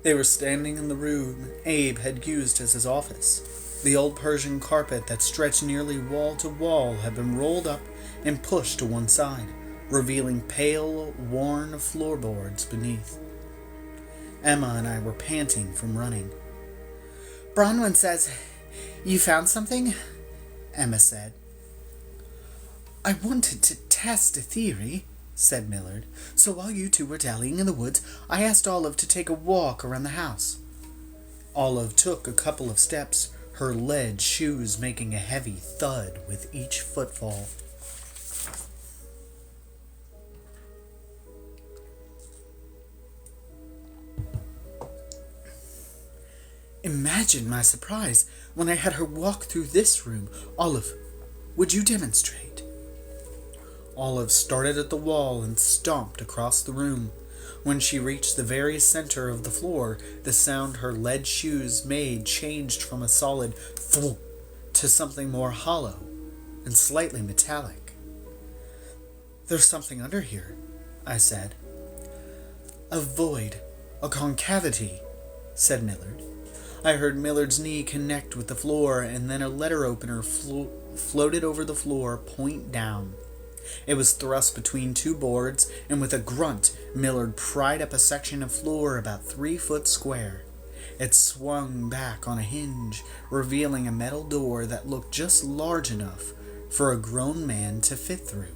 They were standing in the room Abe had used as his office. The old Persian carpet that stretched nearly wall to wall had been rolled up and pushed to one side, revealing pale, worn floorboards beneath. Emma and I were panting from running. "Bronwyn says you found something?" Emma said. "I wanted to test a theory," said Millard. "So while you two were dallying in the woods, I asked Olive to take a walk around the house." Olive took a couple of steps, her lead shoes making a heavy thud with each footfall. Imagine my surprise when I had her walk through this room. Olive, would you demonstrate? Olive started at the wall and stomped across the room. When she reached the very center of the floor, the sound her lead shoes made changed from a solid thwomp to something more hollow and slightly metallic. "There's something under here," I said. "A void, a concavity," said Millard. I heard Millard's knee connect with the floor, and then a letter opener floated over the floor, point down. It was thrust between two boards, and with a grunt, Millard pried up a section of floor about 3 foot square. It swung back on a hinge, revealing a metal door that looked just large enough for a grown man to fit through.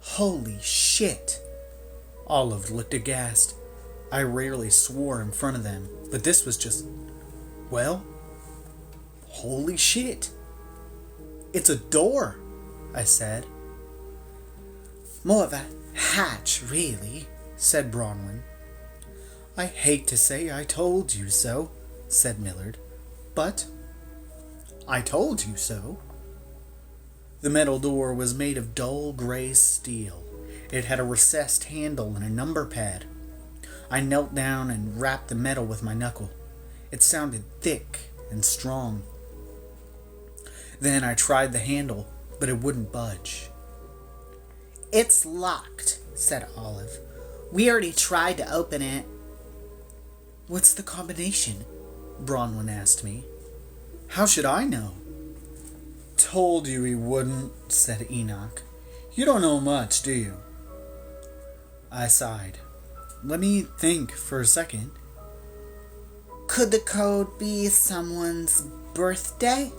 "Holy shit!" Olive looked aghast. I rarely swore in front of them, but this was just, well, holy shit. "It's a door," I said. "More of a hatch, really," said Bronwyn. "I hate to say I told you so," said Millard, "but I told you so." The metal door was made of dull gray steel. It had a recessed handle and a number pad. I knelt down and rapped the metal with my knuckle. It sounded thick and strong. Then I tried the handle, but it wouldn't budge. "It's locked," said Olive. "We already tried to open it." "What's the combination?" Bronwyn asked me. "How should I know?" "Told you he wouldn't," said Enoch. "You don't know much, do you?" I sighed. "Let me think for a second." "Could the code be someone's birthday?"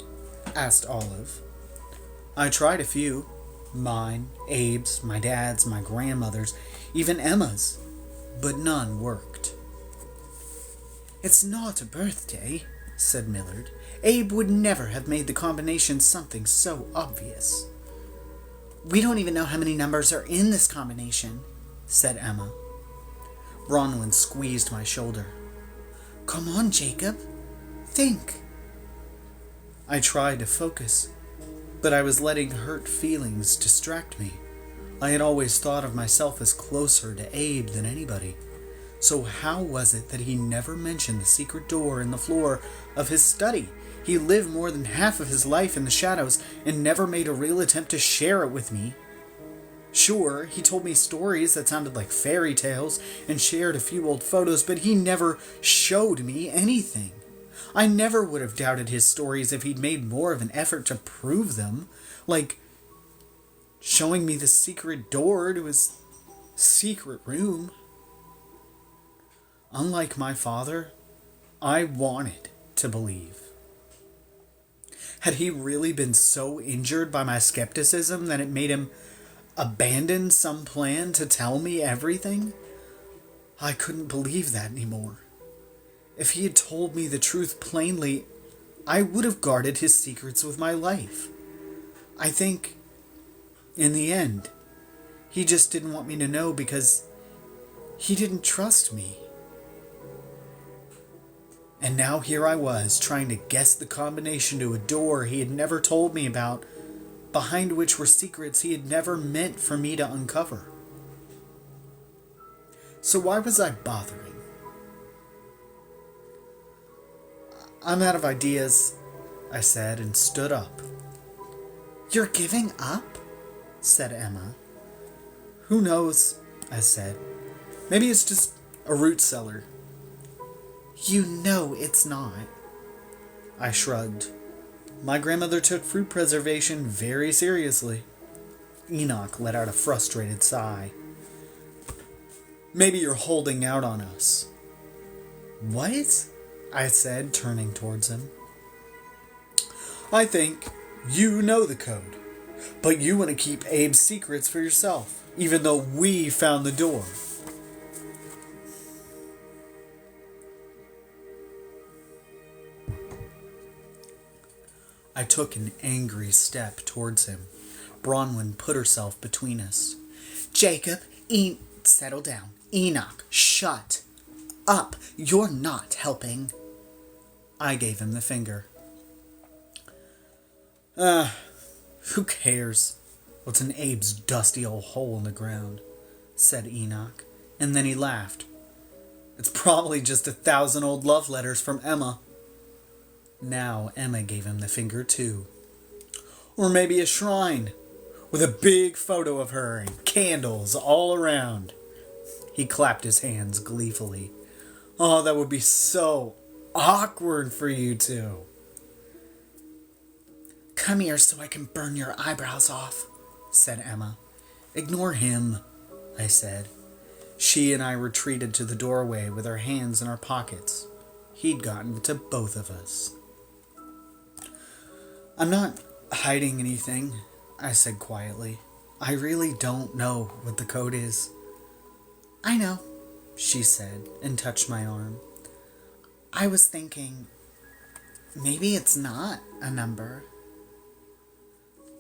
asked Olive. I tried a few. Mine, Abe's, my dad's, my grandmother's, even Emma's. But none worked. "It's not a birthday," said Millard. "Abe would never have made the combination something so obvious." We don't even know how many numbers are in this combination, said Emma. Bronwyn squeezed my shoulder. Come on, Jacob. Think. I tried to focus, but I was letting hurt feelings distract me. I had always thought of myself as closer to Abe than anybody. So how was it that he never mentioned the secret door in the floor of his study? He lived more than half of his life in the shadows and never made a real attempt to share it with me. Sure, he told me stories that sounded like fairy tales and shared a few old photos, but he never showed me anything. I never would have doubted his stories if he'd made more of an effort to prove them, like showing me the secret door to his secret room. Unlike my father, I wanted to believe. Had he really been so injured by my skepticism that it made him abandon some plan to tell me everything? I couldn't believe that anymore. If he had told me the truth plainly, I would have guarded his secrets with my life. I think, in the end, he just didn't want me to know because he didn't trust me. And now here I was, trying to guess the combination to a door he had never told me about, behind which were secrets he had never meant for me to uncover. So why was I bothering? I'm out of ideas, I said, and stood up. You're giving up? Said Emma. Who knows, I said. Maybe it's just a root cellar. You know it's not. I shrugged. My grandmother took fruit preservation very seriously. Enoch let out a frustrated sigh. Maybe you're holding out on us. What? I said, turning towards him. I think you know the code, but you want to keep Abe's secrets for yourself, even though we found the door. I took an angry step towards him. Bronwyn put herself between us. Jacob, settle down. Enoch, shut up. You're not helping. I gave him the finger. Who cares? What's in Abe's dusty old hole in the ground? Said Enoch, and then he laughed. It's probably just 1,000 old love letters from Emma. Now Emma gave him the finger too. Or maybe a shrine with a big photo of her and candles all around. He clapped his hands gleefully. Oh, that would be so awkward for you two. Come here so I can burn your eyebrows off, said Emma. Ignore him, I said. She and I retreated to the doorway with our hands in our pockets. He'd gotten to both of us. I'm not hiding anything, I said quietly. I really don't know what the code is. I know, she said, and touched my arm. I was thinking, maybe it's not a number.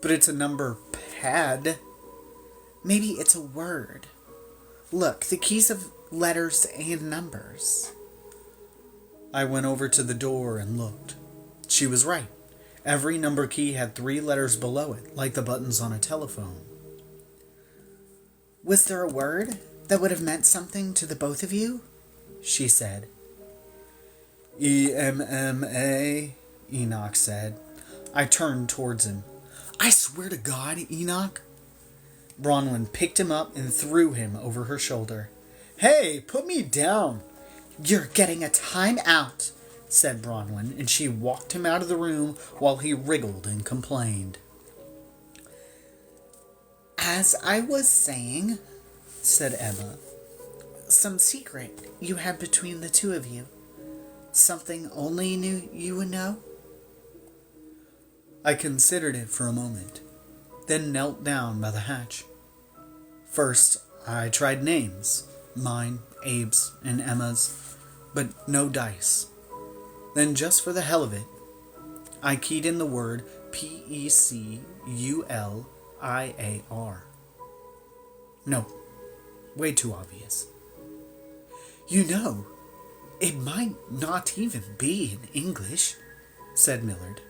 But it's a number pad. Maybe it's a word. Look, the keys of letters and numbers. I went over to the door and looked. She was right. Every number key had 3 letters below it, like the buttons on a telephone. Was there a word that would have meant something to the both of you? She said. EMMA, Enoch said. I turned towards him. I swear to God, Enoch. Bronwyn picked him up and threw him over her shoulder. Hey, put me down. You're getting a time out, said Bronwyn, and she walked him out of the room while he wriggled and complained. As I was saying, said Emma, some secret you had between the two of you. Something only you would know? I considered it for a moment, then knelt down by the hatch. First, I tried names, mine, Abe's, and Emma's, but no dice. Then, just for the hell of it, I keyed in the word PECUL IAR. No, way too obvious. You know, it might not even be in English, said Millard.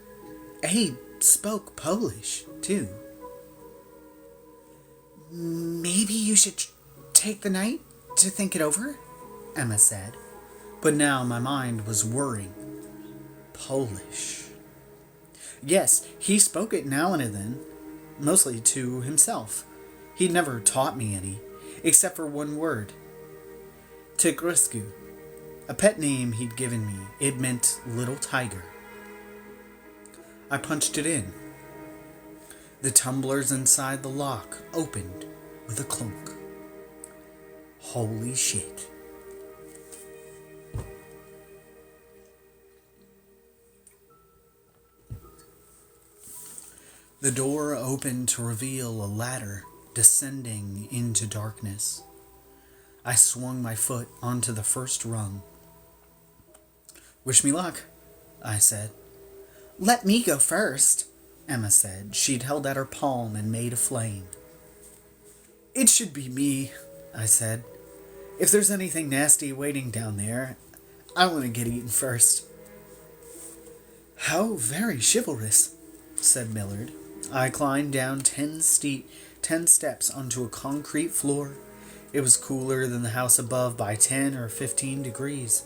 Abe spoke Polish, too. Maybe you should take the night to think it over, Emma said. But now my mind was whirring. Polish. Yes, he spoke it now and then, mostly to himself. He'd never taught me any, except for one word. Tygrysku, a pet name he'd given me. It meant little tiger. I punched it in. The tumblers inside the lock opened with a clunk. Holy shit. The door opened to reveal a ladder descending into darkness. I swung my foot onto the first rung. Wish me luck, I said. Let me go first, Emma said. She'd held out her palm and made a flame. It should be me, I said. If there's anything nasty waiting down there, I want to get eaten first. How very chivalrous, said Millard. I climbed down 10 steps onto a concrete floor. It was cooler than the house above by 10 or 15 degrees.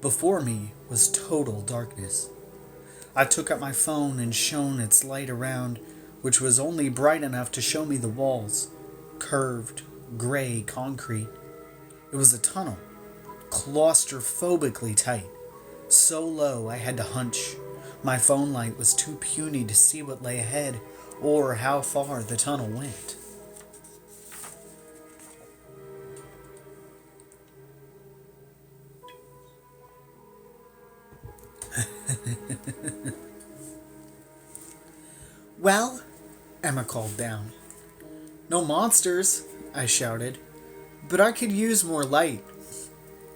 Before me was total darkness. I took out my phone and shone its light around, which was only bright enough to show me the walls. Curved, gray concrete. It was a tunnel, claustrophobically tight. So low I had to hunch. My phone light was too puny to see what lay ahead or how far the tunnel went. Well, Emma called down. No monsters, I shouted, but I could use more light.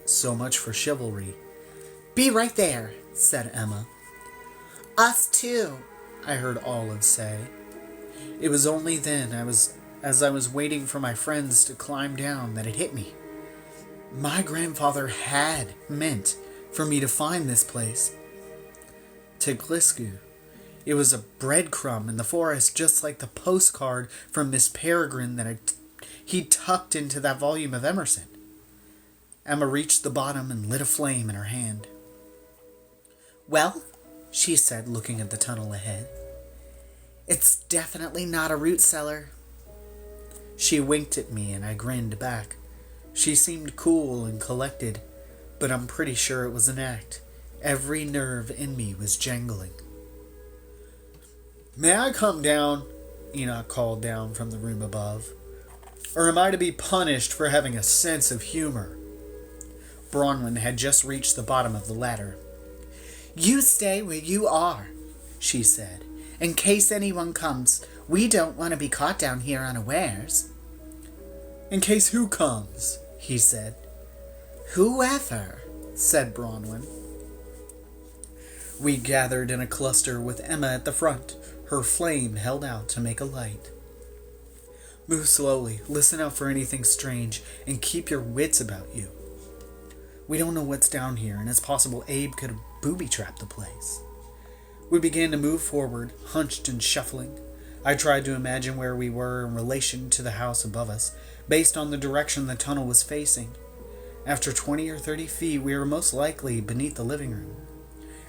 So much for chivalry. Be right there, said Emma. Us too, I heard Olive say. It was only then, as I was waiting for my friends to climb down, that it hit me. My grandfather had meant for me to find this place. Tygrysku. It was a breadcrumb in the forest, just like the postcard from Miss Peregrine that he tucked into that volume of Emerson. Emma reached the bottom and lit a flame in her hand. Well, she said, looking at the tunnel ahead. It's definitely not a root cellar. She winked at me and I grinned back. She seemed cool and collected, but I'm pretty sure it was an act. Every nerve in me was jangling. May I come down? Enoch called down from the room above. Or am I to be punished for having a sense of humor? Bronwyn had just reached the bottom of the ladder. You stay where you are, she said. In case anyone comes, we don't want to be caught down here unawares. In case who comes? He said. Whoever, said Bronwyn. We gathered in a cluster with Emma at the front, her flame held out to make a light. Move slowly, listen out for anything strange, and keep your wits about you. We don't know what's down here, and it's possible Abe could have booby-trapped the place. We began to move forward, hunched and shuffling. I tried to imagine where we were in relation to the house above us, based on the direction the tunnel was facing. After 20 or 30 feet, we were most likely beneath the living room.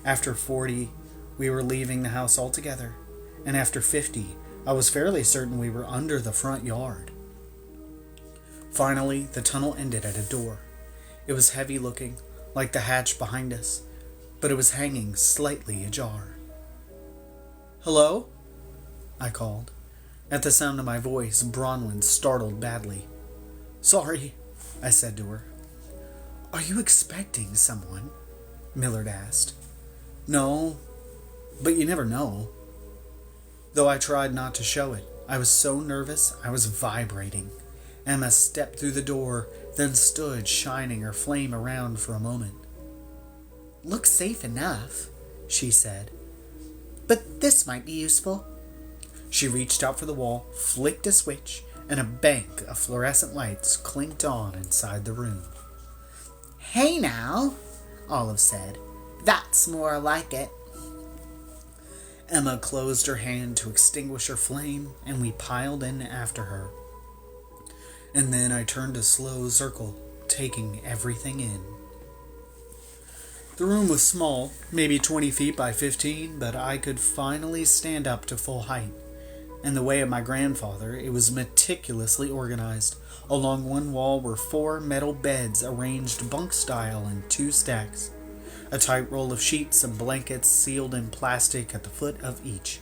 After 40, we were leaving the house altogether. And after 50, I was fairly certain we were under the front yard. Finally, the tunnel ended at a door. It was heavy-looking, like the hatch behind us, but it was hanging slightly ajar. Hello? I called. At the sound of my voice, Bronwyn startled badly. Sorry, I said to her. Are you expecting someone? Millard asked. No, but you never know. Though I tried not to show it, I was so nervous I was vibrating. Emma stepped through the door, then stood shining her flame around for a moment. Looks safe enough, she said. But this might be useful. She reached out for the wall, flicked a switch, and a bank of fluorescent lights clinked on inside the room. "Hey now," Olive said. "That's more like it." Emma closed her hand to extinguish her flame, and we piled in after her. And then I turned a slow circle, taking everything in. The room was small, maybe 20 feet by 15, but I could finally stand up to full height. In the way of my grandfather, it was meticulously organized. Along one wall were 4 metal beds arranged bunk-style in 2 stacks. A tight roll of sheets and blankets sealed in plastic at the foot of each.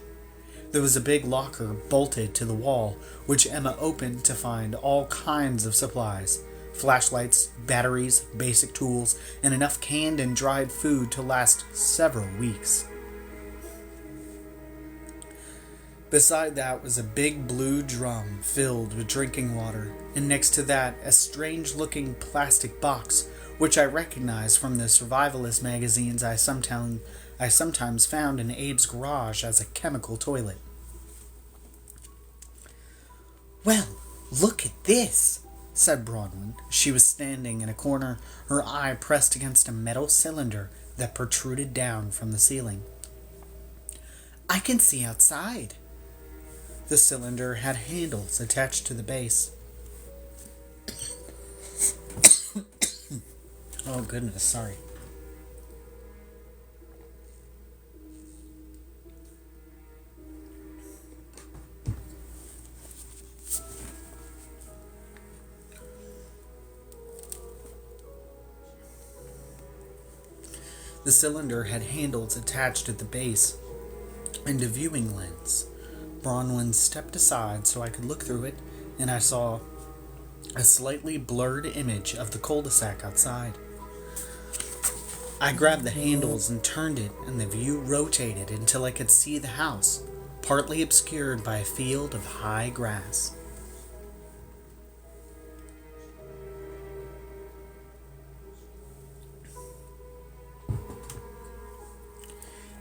There was a big locker bolted to the wall, which Emma opened to find all kinds of supplies. Flashlights, batteries, basic tools, and enough canned and dried food to last several weeks. Beside that was a big blue drum filled with drinking water, and next to that a strange-looking plastic box, which I recognized from the survivalist magazines I sometimes found in Abe's garage as a chemical toilet. "Well, look at this," said Bronwyn. She was standing in a corner, her eye pressed against a metal cylinder that protruded down from the ceiling. "I can see outside." The cylinder had handles attached to the base. Oh goodness, sorry. The cylinder had handles attached at the base and a viewing lens. Bronwyn stepped aside so I could look through it, and I saw a slightly blurred image of the cul-de-sac outside. I grabbed the handles and turned it, and the view rotated until I could see the house, partly obscured by a field of high grass.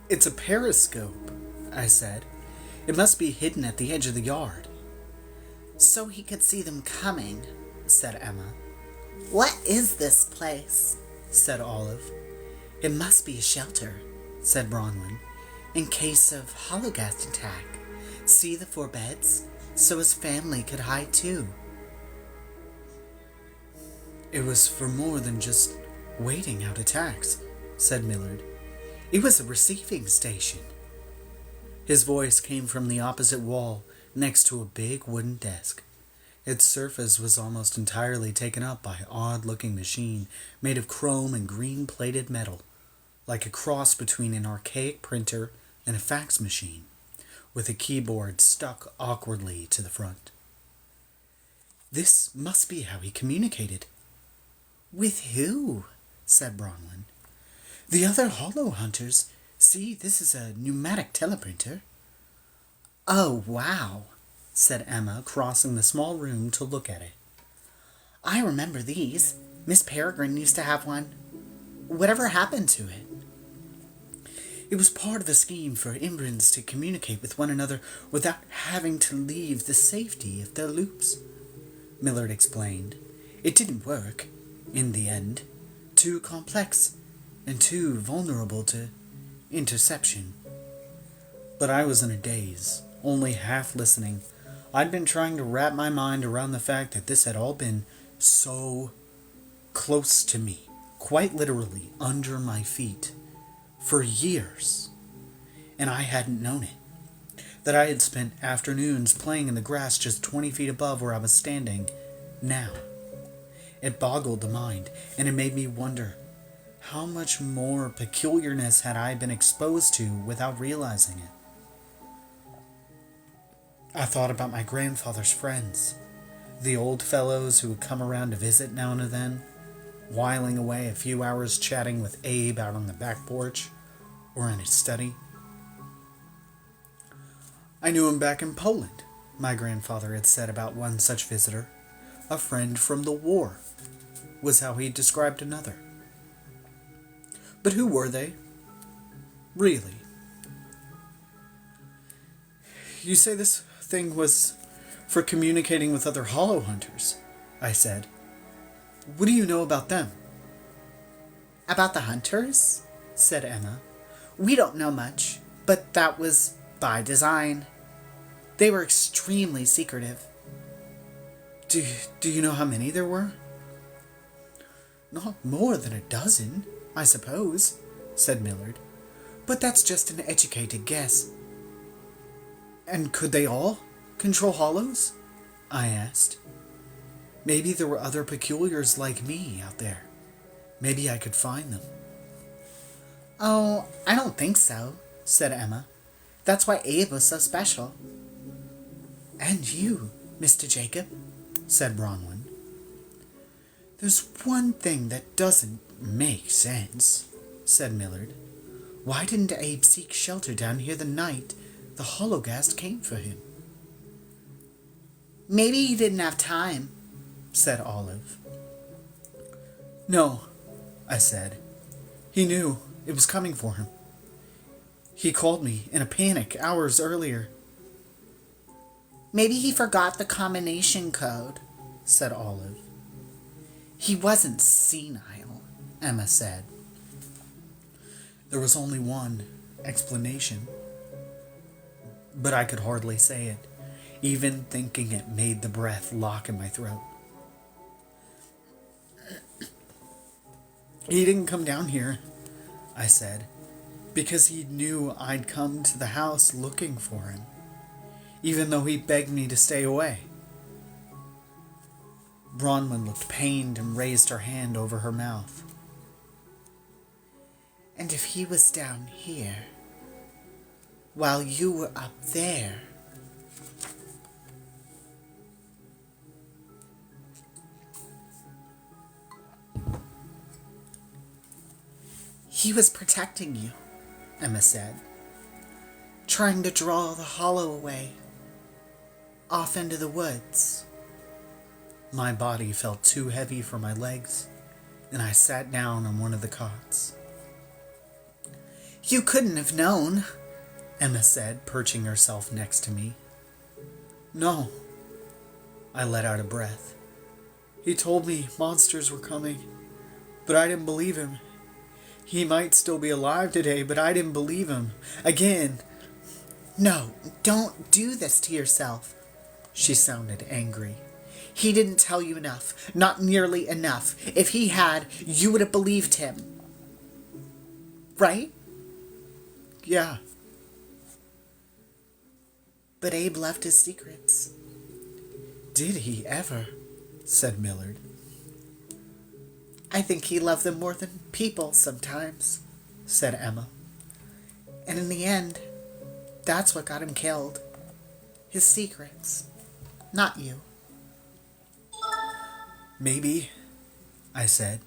"It's a periscope," I said. "It must be hidden at the edge of the yard." "So he could see them coming," said Emma. "What is this place?" said Olive. "It must be a shelter," said Bronwyn, "in case of hologas attack. See the 4 beds? So his family could hide too." "It was for more than just waiting out attacks," said Millard. "It was a receiving station." His voice came from the opposite wall, next to a big wooden desk. Its surface was almost entirely taken up by an odd-looking machine made of chrome and green-plated metal, like a cross between an archaic printer and a fax machine, with a keyboard stuck awkwardly to the front. "This must be how he communicated." "With who?" said Bronwyn. "The other hollow hunters. See, this is a pneumatic teleprinter." "Oh, wow," said Emma, crossing the small room to look at it. "I remember these. Miss Peregrine used to have one. Whatever happened to it?" "It was part of a scheme for Imbrans to communicate with one another without having to leave the safety of their loops," Millard explained. "It didn't work, in the end. Too complex and too vulnerable to interception." But I was in a daze, only half listening. I'd been trying to wrap my mind around the fact that this had all been so close to me, quite literally under my feet, for years, and I hadn't known it. That I had spent afternoons playing in the grass just 20 feet above where I was standing now. It boggled the mind, and it made me wonder, how much more peculiarness had I been exposed to without realizing it? I thought about my grandfather's friends, the old fellows who would come around to visit now and then, whiling away a few hours chatting with Abe out on the back porch or in his study. "I knew him back in Poland," my grandfather had said about one such visitor. "A friend from the war," was how he described another. But who were they? Really? You say this thing was for communicating with other Hollow Hunters, I said. What do you know about them? About the hunters? Said Emma. We don't know much, but that was by design. They were extremely secretive. Do you know how many there were? Not more than a dozen, I suppose, said Millard. But that's just an educated guess. And could they all control hollows? I asked. Maybe there were other peculiars like me out there. Maybe I could find them. Oh, I don't think so, said Emma. That's why Abe was so special. And you, Mr. Jacob, said Bronwyn. There's one thing that doesn't make sense, said Millard. Why didn't Abe seek shelter down here the night the Hologhast came for him? Maybe he didn't have time, said Olive. No, I said. He knew it was coming for him. He called me in a panic hours earlier. Maybe he forgot the combination code, said Olive. He wasn't senile, Emma said. There was only one explanation, but I could hardly say it. Even thinking it made the breath lock in my throat. He didn't come down here, I said, because he knew I'd come to the house looking for him, even though he begged me to stay away. Bronwyn looked pained and raised her hand over her mouth. And if he was down here, while you were up there, he was protecting you, Emma said, trying to draw the hollow away, off into the woods. My body felt too heavy for my legs, and I sat down on one of the cots. You couldn't have known, Emma said, perching herself next to me. No, I let out a breath. He told me monsters were coming, but I didn't believe him. He might still be alive today, but I didn't believe him. Again. No, don't do this to yourself. She sounded angry. He didn't tell you enough, not nearly enough. If he had, you would have believed him. Right? Yeah. But Abe left his secrets. Did he ever? Said Millard. I think he loved them more than people sometimes, said Emma. And in the end, that's what got him killed. His secrets, not you. Maybe, I said.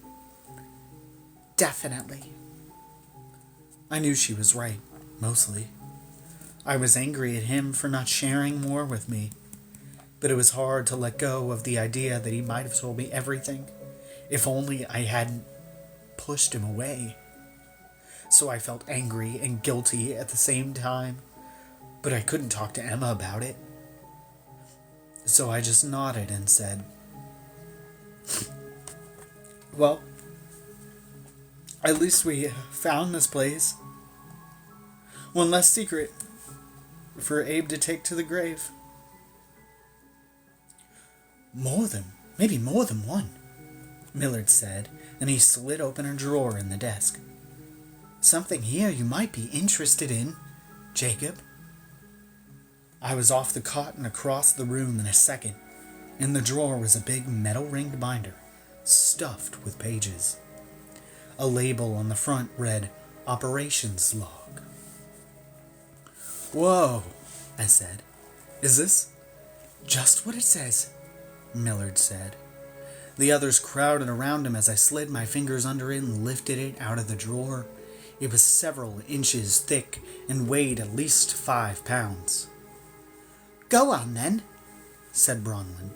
Definitely. I knew she was right, mostly. I was angry at him for not sharing more with me, but it was hard to let go of the idea that he might have told me everything, if only I hadn't pushed him away. So I felt angry and guilty at the same time, but I couldn't talk to Emma about it. So I just nodded and said, well, at least we found this place. One less secret for Abe to take to the grave. Maybe more than one, Millard said, and he slid open a drawer in the desk. Something here you might be interested in, Jacob. I was off the cot and across the room in a second. In the drawer was a big metal-ringed binder, stuffed with pages. A label on the front read, Operations Log. Whoa, I said. Is this? Just what it says, Millard said. The others crowded around him as I slid my fingers under it and lifted it out of the drawer. It was several inches thick and weighed at least 5 pounds. Go on, then, said Bronwyn.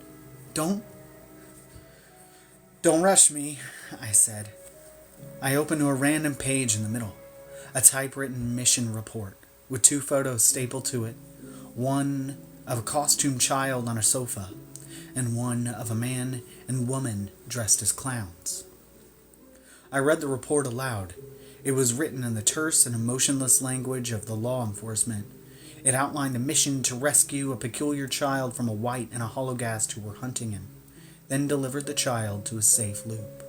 Don't rush me, I said. I opened to a random page in the middle, a typewritten mission report with 2 photos stapled to it, one of a costumed child on a sofa, and one of a man and woman dressed as clowns. I read the report aloud. It was written in the terse and emotionless language of the law enforcement. It outlined a mission to rescue a peculiar child from a white and a Hologhast who were hunting him, then delivered the child to a safe loop.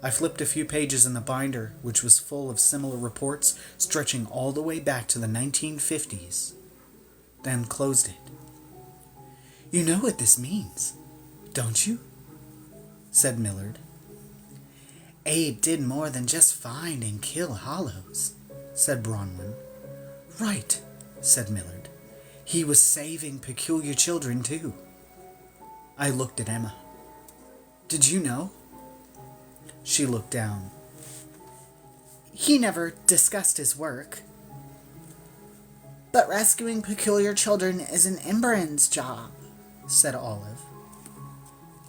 I flipped a few pages in the binder, which was full of similar reports stretching all the way back to the 1950s, then closed it. "You know what this means, don't you?" said Millard. "Abe did more than just find and kill hollows," said Bronwyn. "Right," said Millard. "He was saving peculiar children, too." I looked at Emma. "Did you know?" She looked down. "He never discussed his work." "But rescuing peculiar children is an Emberan's job," said Olive.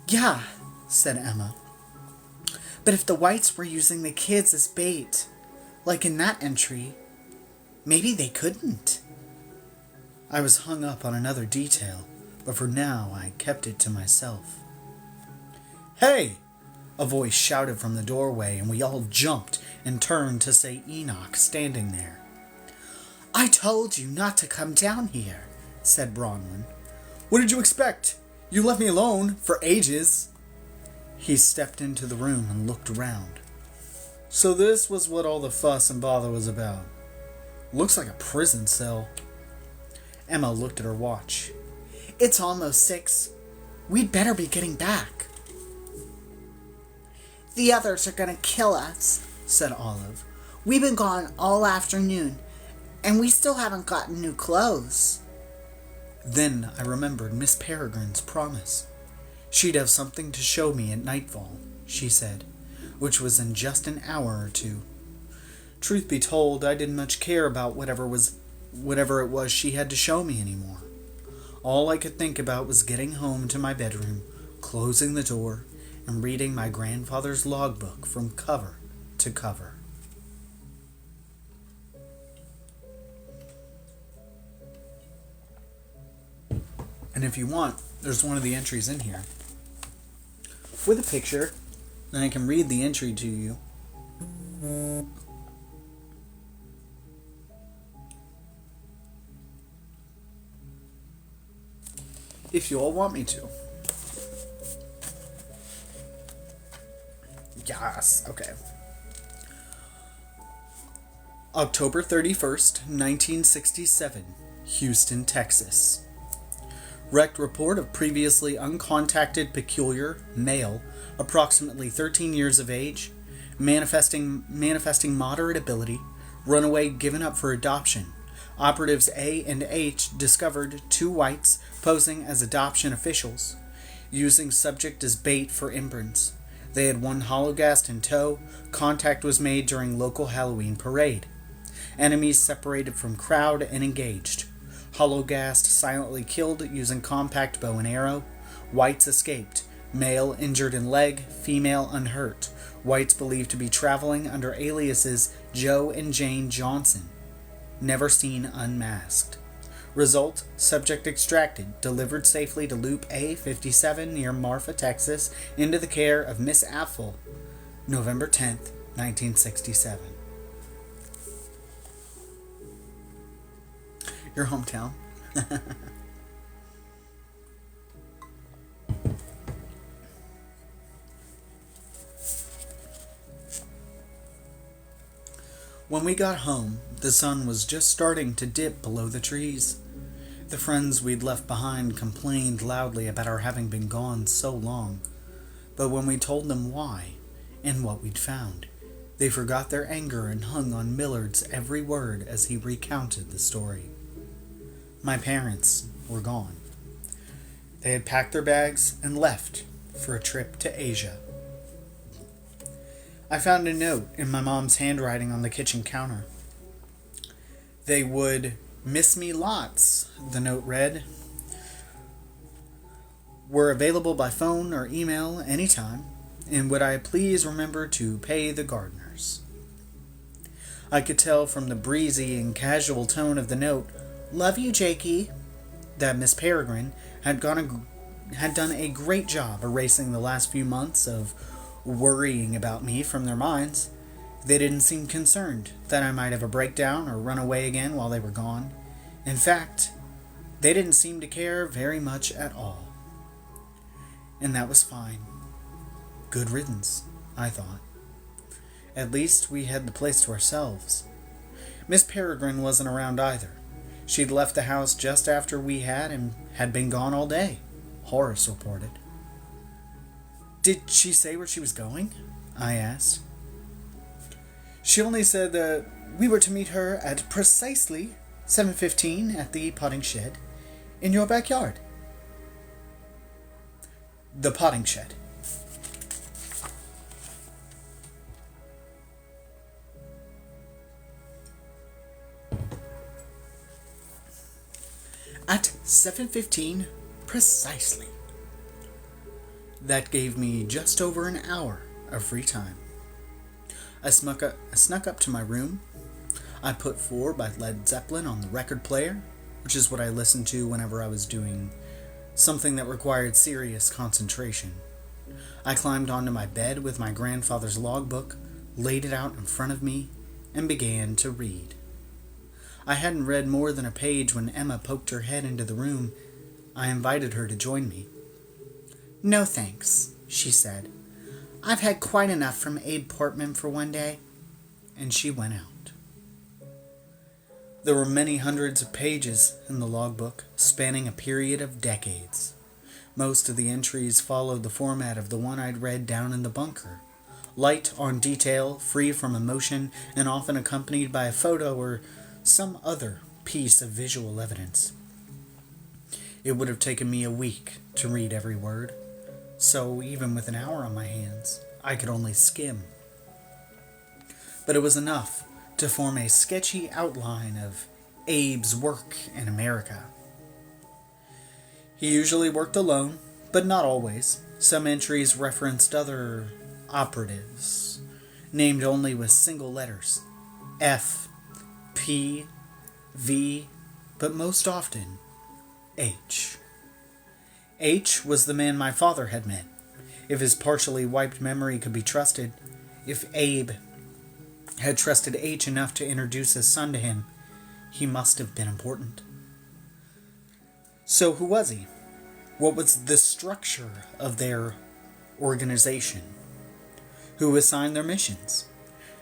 "Yeah," said Emma. "But if the whites were using the kids as bait, like in that entry, maybe they couldn't." I was hung up on another detail, but for now I kept it to myself. "Hey!" a voice shouted from the doorway, and we all jumped and turned to see Enoch standing there. "I told you not to come down here," said Bronwyn. "What did you expect? You left me alone for ages." He stepped into the room and looked around. So this was what all the fuss and bother was about. Looks like a prison cell. Emma looked at her watch. "It's almost 6. We'd better be getting back." "The others are going to kill us," said Olive. "We've been gone all afternoon, and we still haven't gotten new clothes." Then I remembered Miss Peregrine's promise. She'd have something to show me at nightfall, she said, which was in just an hour or two. Truth be told, I didn't much care about whatever it was she had to show me anymore. All I could think about was getting home to my bedroom, closing the door, and reading my grandfather's logbook from cover to cover. And if you want, there's one of the entries in here with a picture, and I can read the entry to you. If you all want me to. Yes, okay. October 31st, 1967, Houston, Texas. Wrecked report of previously uncontacted peculiar, male, approximately 13 years of age, manifesting moderate ability, runaway given up for adoption. Operatives A and H discovered 2 whites posing as adoption officials, using subject as bait for imprints. They had 1 Hologhast in tow. Contact was made during local Halloween parade. Enemies separated from crowd and engaged. Hologhast silently killed using compact bow and arrow. Whites escaped. Male injured in leg, female unhurt. Whites believed to be traveling under aliases Joe and Jane Johnson. Never seen unmasked. Result, subject extracted, delivered safely to Loop A57 near Marfa, Texas, into the care of Miss Apfel, November 10th, 1967. Your hometown. When we got home, the sun was just starting to dip below the trees. The friends we'd left behind complained loudly about our having been gone so long, but when we told them why and what we'd found, they forgot their anger and hung on Millard's every word as he recounted the story. My parents were gone. They had packed their bags and left for a trip to Asia. I found a note in my mom's handwriting on the kitchen counter. They would miss me lots, the note read. Were available by phone or email anytime, and would I please remember to pay the gardeners. I could tell from the breezy and casual tone of the note Love you, Jakey. That Miss Peregrine had done a great job erasing the last few months of worrying about me from their minds. They didn't seem concerned that I might have a breakdown or run away again while they were gone. In fact, they didn't seem to care very much at all. And that was fine. Good riddance, I thought. At least we had the place to ourselves. Miss Peregrine wasn't around either. She'd left the house just after we had and had been gone all day, Horace reported. Did she say where she was going? I asked. She only said that we were to meet her at precisely 7:15 at the potting shed in your backyard. The potting shed. At 7:15 precisely. That gave me just over an hour of free time. I snuck up to my room. I put 4 by Led Zeppelin on the record player, which is what I listened to whenever I was doing something that required serious concentration. I climbed onto my bed with my grandfather's logbook, laid it out in front of me, and began to read. I hadn't read more than a page when Emma poked her head into the room. I invited her to join me. No thanks, she said. I've had quite enough from Abe Portman for one day. And she went out. There were many hundreds of pages in the logbook, spanning a period of decades. Most of the entries followed the format of the one I'd read down in the bunker. Light on detail, free from emotion, and often accompanied by a photo or some other piece of visual evidence. It would have taken me a week to read every word, so even with an hour on my hands, I could only skim. But it was enough to form a sketchy outline of Abe's work in America. He usually worked alone, but not always. Some entries referenced other operatives, named only with single letters, F, P, V, but most often, H. H was the man my father had met. If his partially wiped memory could be trusted, if Abe had trusted H enough to introduce his son to him, he must have been important. So who was he? What was the structure of their organization? Who assigned their missions?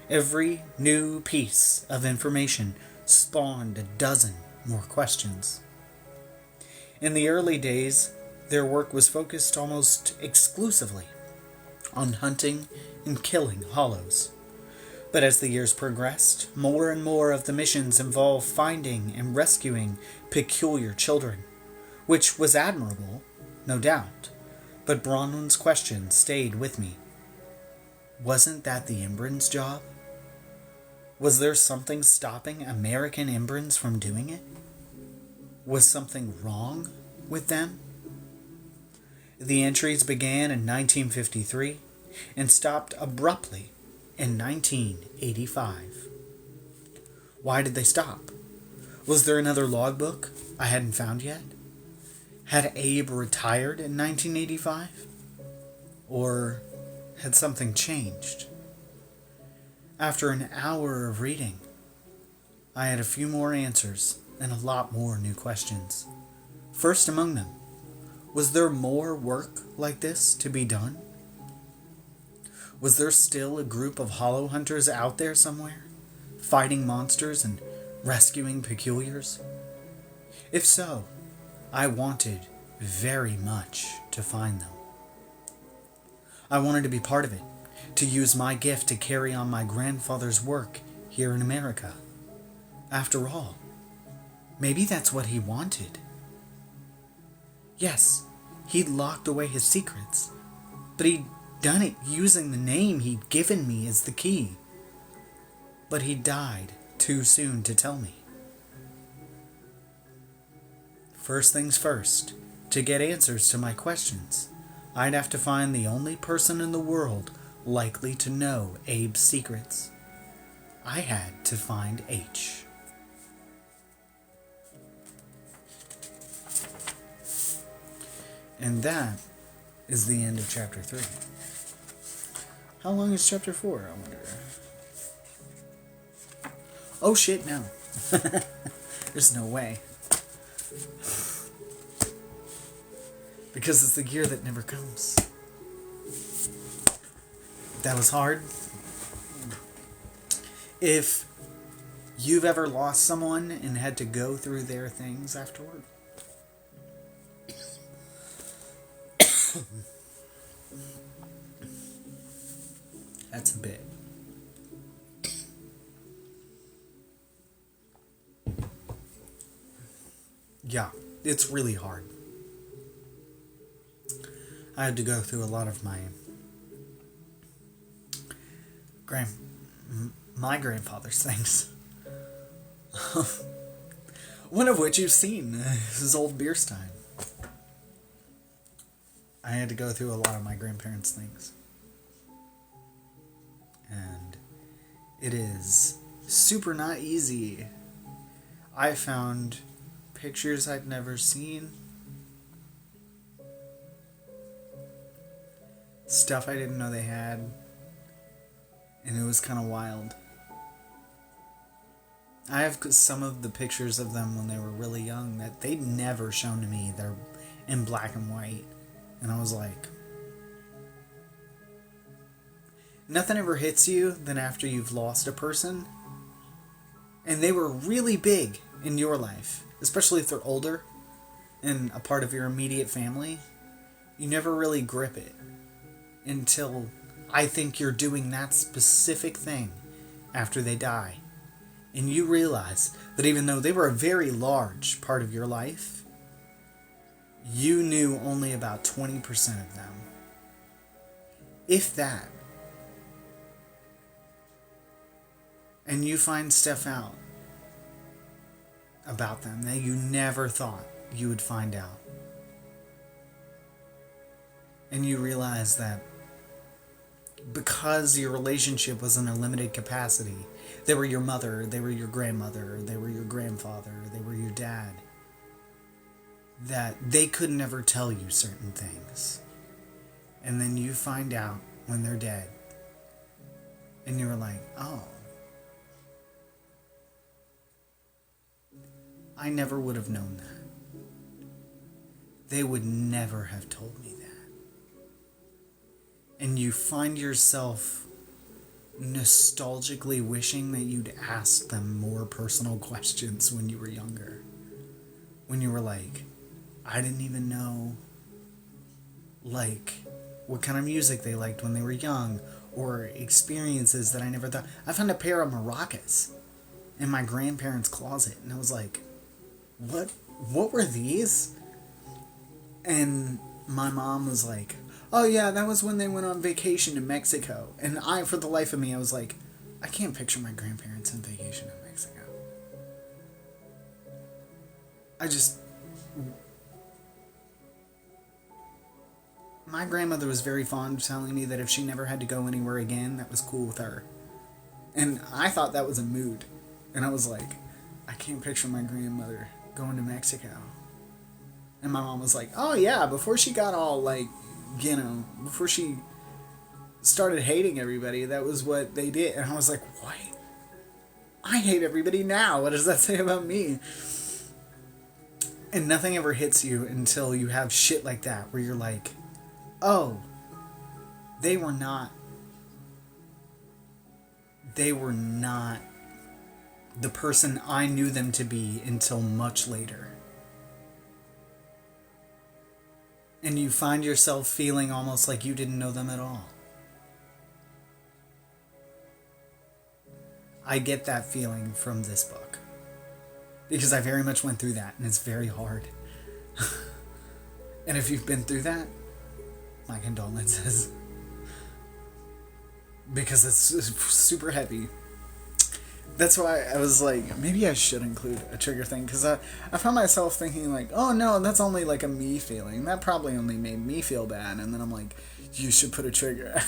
Every new piece of information spawned a dozen more questions. In the early days, their work was focused almost exclusively on hunting and killing hollows. But as the years progressed, more and more of the missions involved finding and rescuing peculiar children, which was admirable, no doubt, but Bronwyn's question stayed with me. Wasn't that the Imbrans' job? Was there something stopping American Imbrans from doing it? Was something wrong with them? The entries began in 1953 and stopped abruptly in 1985. Why did they stop? Was there another logbook I hadn't found yet? Had Abe retired in 1985? Or had something changed? After an hour of reading, I had a few more answers and a lot more new questions. First among them, was there more work like this to be done? Was there still a group of hollow hunters out there somewhere, fighting monsters and rescuing peculiars? If so, I wanted very much to find them. I wanted to be part of it, to use my gift to carry on my grandfather's work here in America. After all, maybe that's what he wanted. Yes, he'd locked away his secrets, but he'd done it using the name he'd given me as the key. But he died too soon to tell me. First things first, to get answers to my questions, I'd have to find the only person in the world likely to know Abe's secrets. I had to find H. And that is the end of chapter 3. How long is chapter 4, I wonder? Oh shit, no. There's no way. Because it's the year that never comes. That was hard. If you've ever lost someone and had to go through their things afterward, that's a bit. Yeah, it's really hard. I had to go through a lot of my grandfather's things. One of which you've seen, his old beer stein. I had to go through a lot of my grandparents' things. And it is super not easy. I found pictures I'd never seen. Stuff I didn't know they had. And it was kind of wild. I have some of the pictures of them when they were really young that they'd never shown to me. They're in black and white. And I was like, nothing ever hits you than after you've lost a person. And they were really big in your life. Especially if they're older and a part of your immediate family. You never really grip it until I think you're doing that specific thing after they die. And you realize that even though they were a very large part of your life, you knew only about 20% of them. If that. And you find stuff out about them that you never thought you would find out. And you realize that because your relationship was in a limited capacity, they were your mother, they were your grandmother, they were your grandfather, they were your dad, that they could never tell you certain things. And then you find out when they're dead. And you're like, oh, I never would have known that. They would never have told me that. And you find yourself nostalgically wishing that you'd asked them more personal questions when you were younger. When you were like, I didn't even know, like, what kind of music they liked when they were young, or experiences that I never thought. I found a pair of maracas in my grandparents' closet, and I was like, what were these? And my mom was like, oh yeah, that was when they went on vacation to Mexico. And I, for the life of me, I was like, I can't picture my grandparents on vacation in Mexico. My grandmother was very fond of telling me that if she never had to go anywhere again, that was cool with her. And I thought that was a mood. And I was like, I can't picture my grandmother going to Mexico. And my mom was like, oh yeah, before she got all like, you know, before she started hating everybody, that was what they did. And I was like, what? I hate everybody now. What does that say about me? And nothing ever hits you until you have shit like that, where you're like, oh, they were not the person I knew them to be until much later. And you find yourself feeling almost like you didn't know them at all. I get that feeling from this book. Because I very much went through that, and it's very hard. And if you've been through that, my condolences. Because it's super heavy. That's why I was like, maybe I should include a trigger thing, because I found myself thinking like, oh no, that's only like a me feeling. That probably only made me feel bad. And then I'm like, you should put a trigger.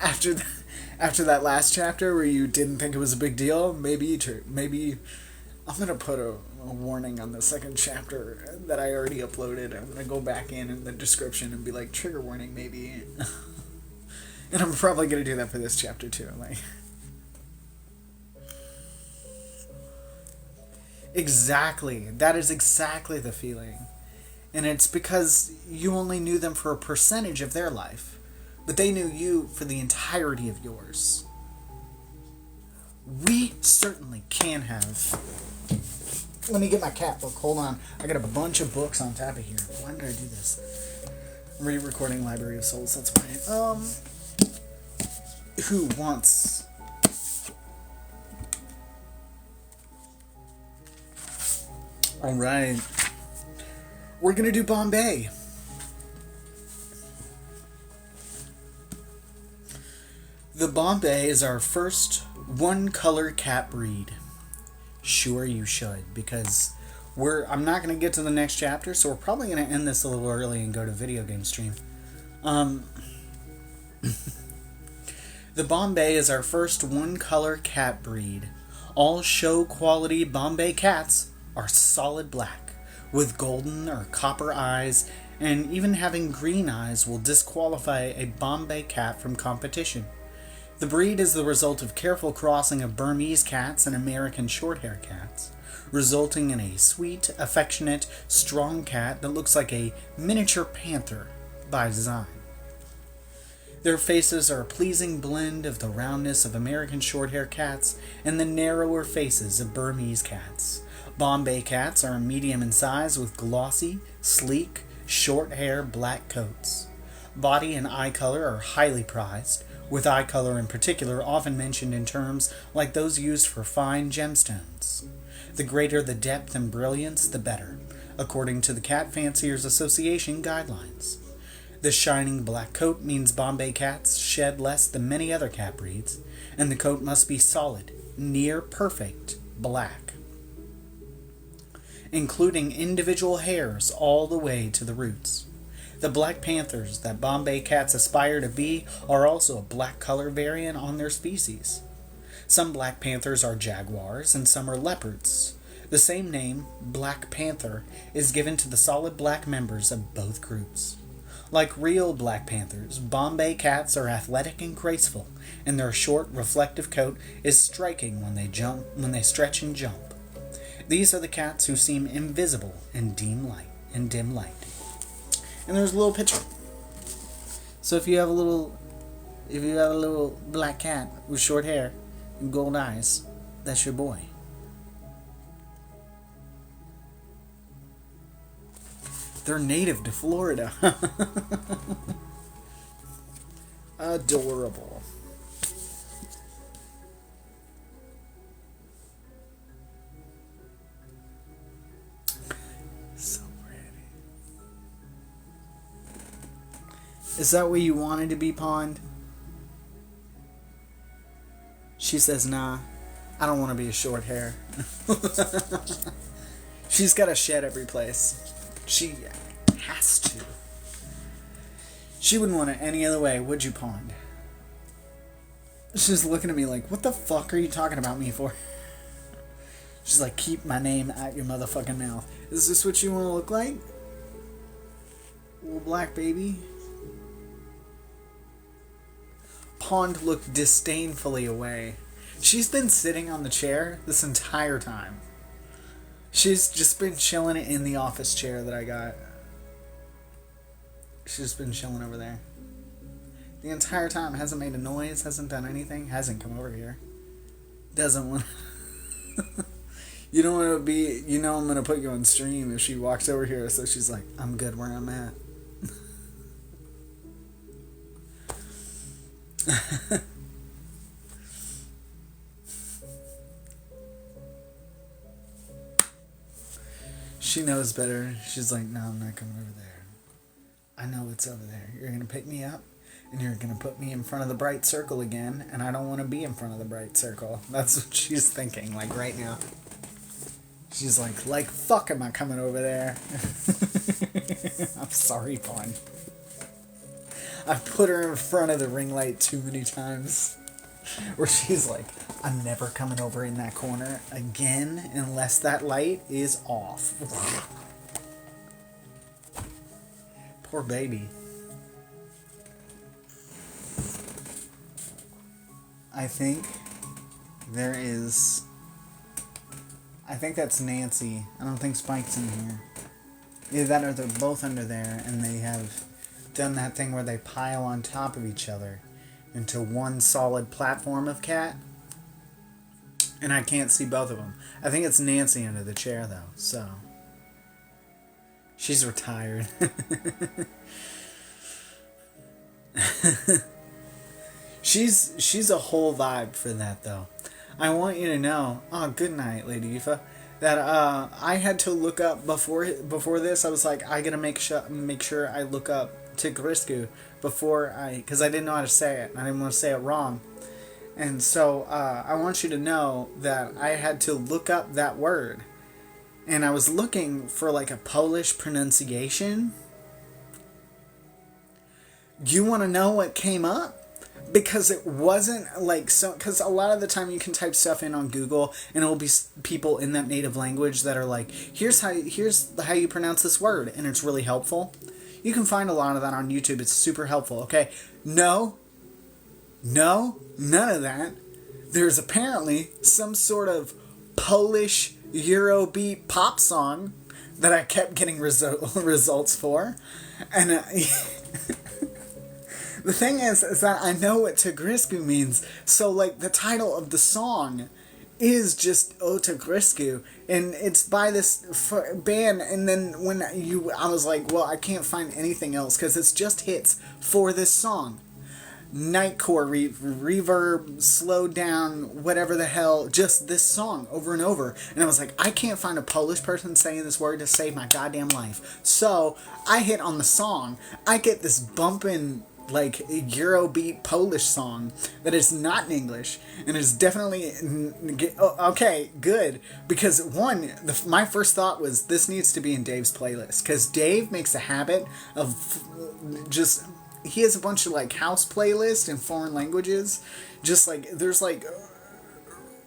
after that last chapter where you didn't think it was a big deal, maybe I'm gonna put a warning on the second chapter that I already uploaded. I'm gonna go back in the description and be like, trigger warning, maybe. And I'm probably gonna do that for this chapter too. Like, exactly. That is exactly the feeling. And it's because you only knew them for a percentage of their life, but they knew you for the entirety of yours. We certainly can have. Let me get my cat book. Hold on. I got a bunch of books on tap of here. Why did I do this? I'm re-recording Library of Souls. That's why. Who wants? All right. We're gonna do Bombay. The Bombay is our first one-color cat breed. Sure you should, because I'm not going to get to the next chapter, so we're probably going to end this a little early and go to video game stream. The Bombay is our first one-color cat breed. All show-quality Bombay cats are solid black, with golden or copper eyes, and even having green eyes will disqualify a Bombay cat from competition. The breed is the result of careful crossing of Burmese cats and American short-hair cats, resulting in a sweet, affectionate, strong cat that looks like a miniature panther by design. Their faces are a pleasing blend of the roundness of American short-hair cats and the narrower faces of Burmese cats. Bombay cats are medium in size with glossy, sleek, short-hair black coats. Body and eye color are highly prized, with eye color in particular often mentioned in terms like those used for fine gemstones. The greater the depth and brilliance, the better, according to the Cat Fanciers Association guidelines. The shining black coat means Bombay cats shed less than many other cat breeds, and the coat must be solid, near perfect black, including individual hairs all the way to the roots. The Black Panthers that Bombay cats aspire to be are also a black color variant on their species. Some Black Panthers are jaguars and some are leopards. The same name, Black Panther, is given to the solid black members of both groups. Like real Black Panthers, Bombay cats are athletic and graceful, and their short, reflective coat is striking when they stretch and jump. These are the cats who seem invisible in dim light. And there's a little picture. So if you have a little black cat with short hair and gold eyes, that's your boy. They're native to Florida. Adorable. Is that what you wanted to be, Pond? She says, nah, I don't want to be a short hair. She's got to shed every place. She has to. She wouldn't want it any other way, would you, Pond? She's looking at me like, what the fuck are you talking about me for? She's like, keep my name out your motherfucking mouth. Is this what you want to look like? Little black baby? Pond looked disdainfully away. She's been sitting on the chair this entire time. She's just been chilling in the office chair that I got. She's just been chilling over there. The entire time. Hasn't made a noise, hasn't done anything, hasn't come over here. Doesn't want You don't want to be, I'm going to put you on stream if she walks over here, so she's like, I'm good where I'm at. She knows better. She's like, no, I'm not coming over there. I know it's over there. You're going to pick me up and you're going to put me in front of the bright circle again, and I don't want to be in front of the bright circle. That's what she's thinking, like right now. She's like fuck am I coming over there? I'm sorry, Pond. I've put her in front of the ring light too many times where she's like, I'm never coming over in that corner again unless that light is off. Poor baby. I think that's Nancy. I don't think Spike's in here. Either that or they're both under there and they have done that thing where they pile on top of each other into one solid platform of cat. And I can't see both of them. I think it's Nancy under the chair though, so. She's retired. She's a whole vibe for that though. I want you to know, good night, Lady Aoife, that I had to look up before this. I was like, I gotta make sure I look up Tigrisku because I didn't know how to say it. I didn't want to say it wrong. And so I want you to know that I had to look up that word. And I was looking for like a Polish pronunciation. Do you want to know what came up? Because it wasn't like so. Because a lot of the time you can type stuff in on Google and it'll be people in that native language that are like, here's how you pronounce this word, and it's really helpful. You can find a lot of that on YouTube. It's super helpful. Okay, no, none of that. There's apparently some sort of Polish Eurobeat pop song that I kept getting results for, and. The thing is that I know what Tigrisku means, so like the title of the song is just O Tigrisku, and it's by this band, and then I was like, well, I can't find anything else, because it's just hits for this song. Nightcore, reverb, slowed down, whatever the hell, just this song over and over. And I was like, I can't find a Polish person saying this word to save my goddamn life. So I hit on the song. I get this bumping like Eurobeat Polish song that is not in English and is definitely okay, good, because my first thought was this needs to be in Dave's playlist, because Dave makes a habit of just, he has a bunch of like house playlists in foreign languages, just like there's like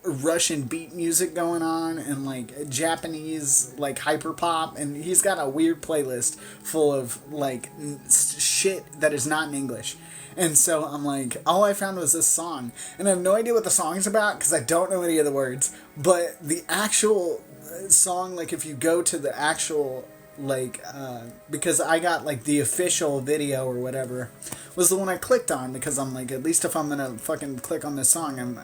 Russian beat music going on and like Japanese like hyper pop, and he's got a weird playlist full of like shit that is not in English. And so I'm like, all I found was this song, and I have no idea what the song's about because I don't know any of the words, but the actual song, like if you go to the actual like because I got like the official video or whatever was the one I clicked on, because I'm like, at least if I'm gonna fucking click on this song, I'm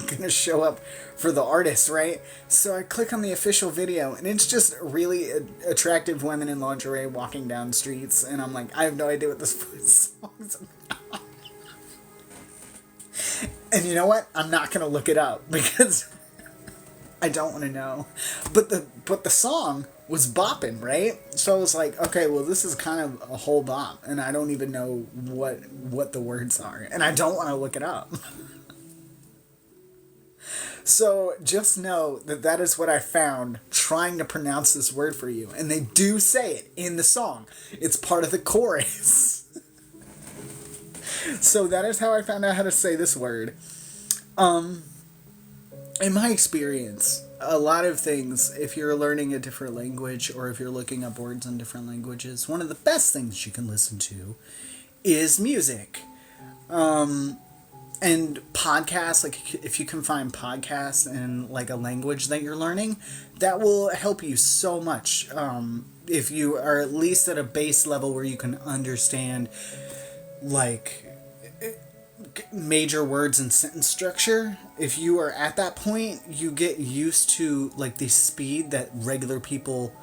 gonna show up for the artist, right? So I click on the official video, and it's just really attractive women in lingerie walking down streets, and I'm like, I have no idea what this song's about. And you know what? I'm not gonna look it up because I don't want to know. But the song was bopping, right? So I was like, okay, well, this is kind of a whole bop, and I don't even know what the words are, and I don't want to look it up. So just know that is what I found trying to pronounce this word for you, and they do say it in the song. It's part of the chorus. So that is how I found out how to say this word. In my experience, a lot of things, if you're learning a different language or if you're looking up words in different languages, one of the best things you can listen to is music. And podcasts, like if you can find podcasts in like a language that you're learning, that will help you so much. If you are at least at a base level where you can understand like major words and sentence structure, if you are at that point, you get used to like the speed that regular people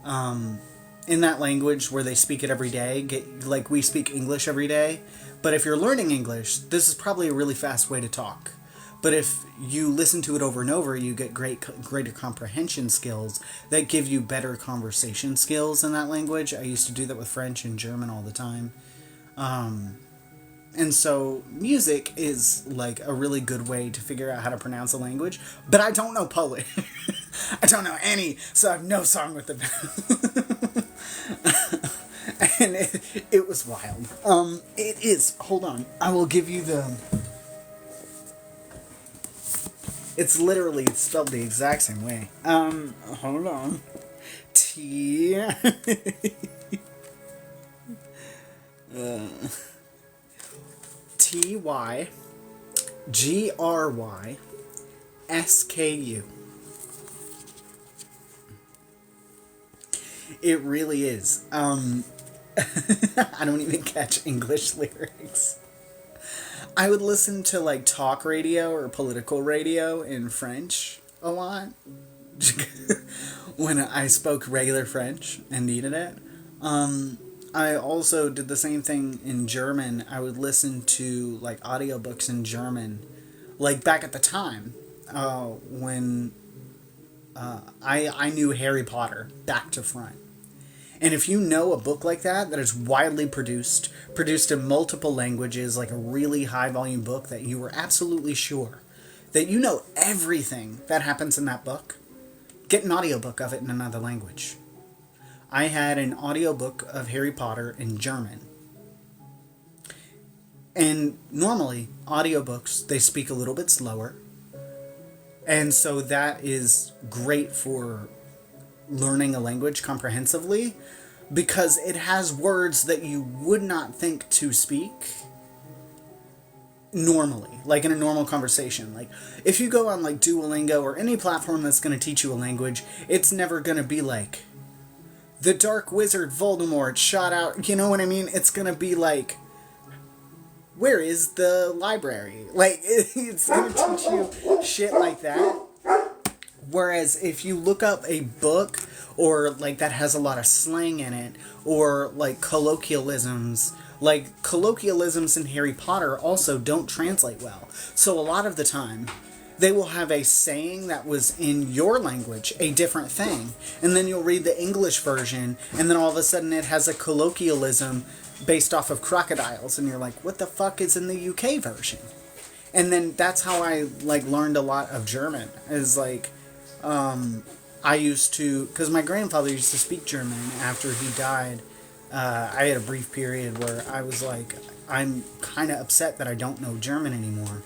in that language where they speak it every day get, like we speak English every day. But if you're learning English, this is probably a really fast way to talk. But if you listen to it over and over, you get greater comprehension skills that give you better conversation skills in that language. I used to do that with French and German all the time. And so music is like a really good way to figure out how to pronounce a language. But I don't know Polish. I don't know any, so I have no song with the and it was wild. It is. Hold on. I will give you the... It's literally spelled the exact same way. Hold on. T. TYGRYSKU. It really is. I don't even catch English lyrics. I would listen to like talk radio or political radio in French a lot when I spoke regular French and needed it. I also did the same thing in German. I would listen to like audiobooks in German, like back at the time when I knew Harry Potter back to front. And if you know a book like that is widely produced in multiple languages, like a really high volume book that you were absolutely sure that you know everything that happens in that book, get an audiobook of it in another language. I had an audiobook of Harry Potter in German. And normally, audiobooks, they speak a little bit slower. And so that is great for learning a language comprehensively, because it has words that you would not think to speak normally, like in a normal conversation. Like if you go on like Duolingo or any platform that's going to teach you a language, it's never going to be like the Dark Wizard Voldemort shot out, you know what I mean? It's going to be like, where is the library? Like it's going to teach you shit like that. Whereas if you look up a book or like that has a lot of slang in it, or like colloquialisms in Harry Potter also don't translate well. So a lot of the time they will have a saying that was in your language, a different thing, and then you'll read the English version and then all of a sudden it has a colloquialism based off of crocodiles, and you're like, what the fuck is in the UK version? And then that's how I like learned a lot of German, is like I used to, because my grandfather used to speak German after he died. I had a brief period where I was like, I'm kind of upset that I don't know German anymore.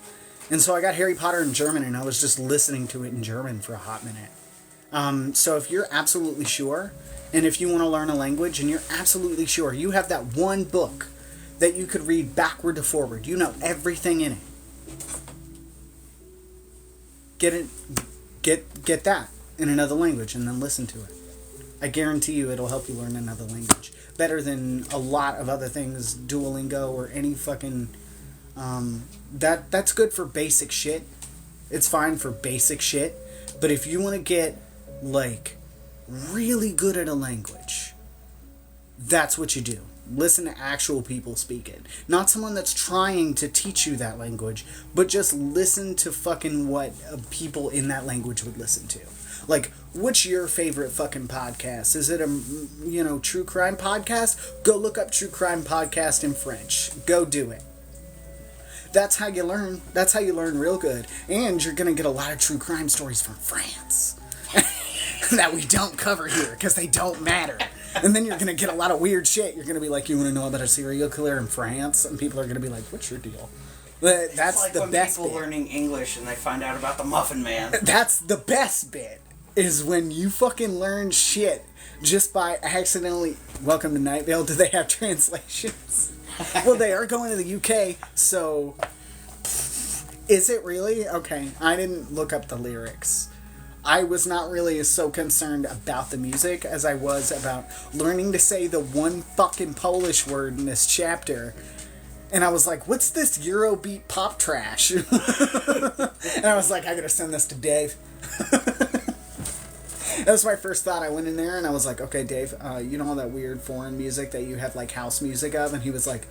And so I got Harry Potter in German, and I was just listening to it in German for a hot minute. So if you're absolutely sure, and if you want to learn a language, and you're absolutely sure, you have that one book that you could read backward to forward, you know everything in it. Get that in another language and then listen to it. I guarantee you it'll help you learn another language better than a lot of other things, Duolingo or any fucking that's good for basic shit. It's fine for basic shit, but if you want to get like really good at a language, that's what you do. Listen to actual people speak it. Not someone that's trying to teach you that language, but just listen to fucking what people in that language would listen to. Like, what's your favorite fucking podcast? Is it a, true crime podcast? Go look up true crime podcast in French. Go do it. That's how you learn. That's how you learn real good. And you're going to get a lot of true crime stories from France that we don't cover here because they don't matter. And then you're going to get a lot of weird shit. You're going to be like, you want to know about a serial killer in France? And people are going to be like, what's your deal? But that's like the when best people bit. learning English and they find out about the Muffin Man. That's the best bit, is when you fucking learn shit just by accidentally... Welcome to Night Vale. Do they have translations? Well, they are going to the UK, so... Is it really? Okay, I didn't look up the lyrics. I was not really so concerned about the music as I was about learning to say the one fucking Polish word in this chapter. And I was like, what's this Eurobeat pop trash? And I was like, I gotta send this to Dave. That was my first thought. I went in there and I was like, okay, Dave, you know all that weird foreign music that you have like house music of? And he was like,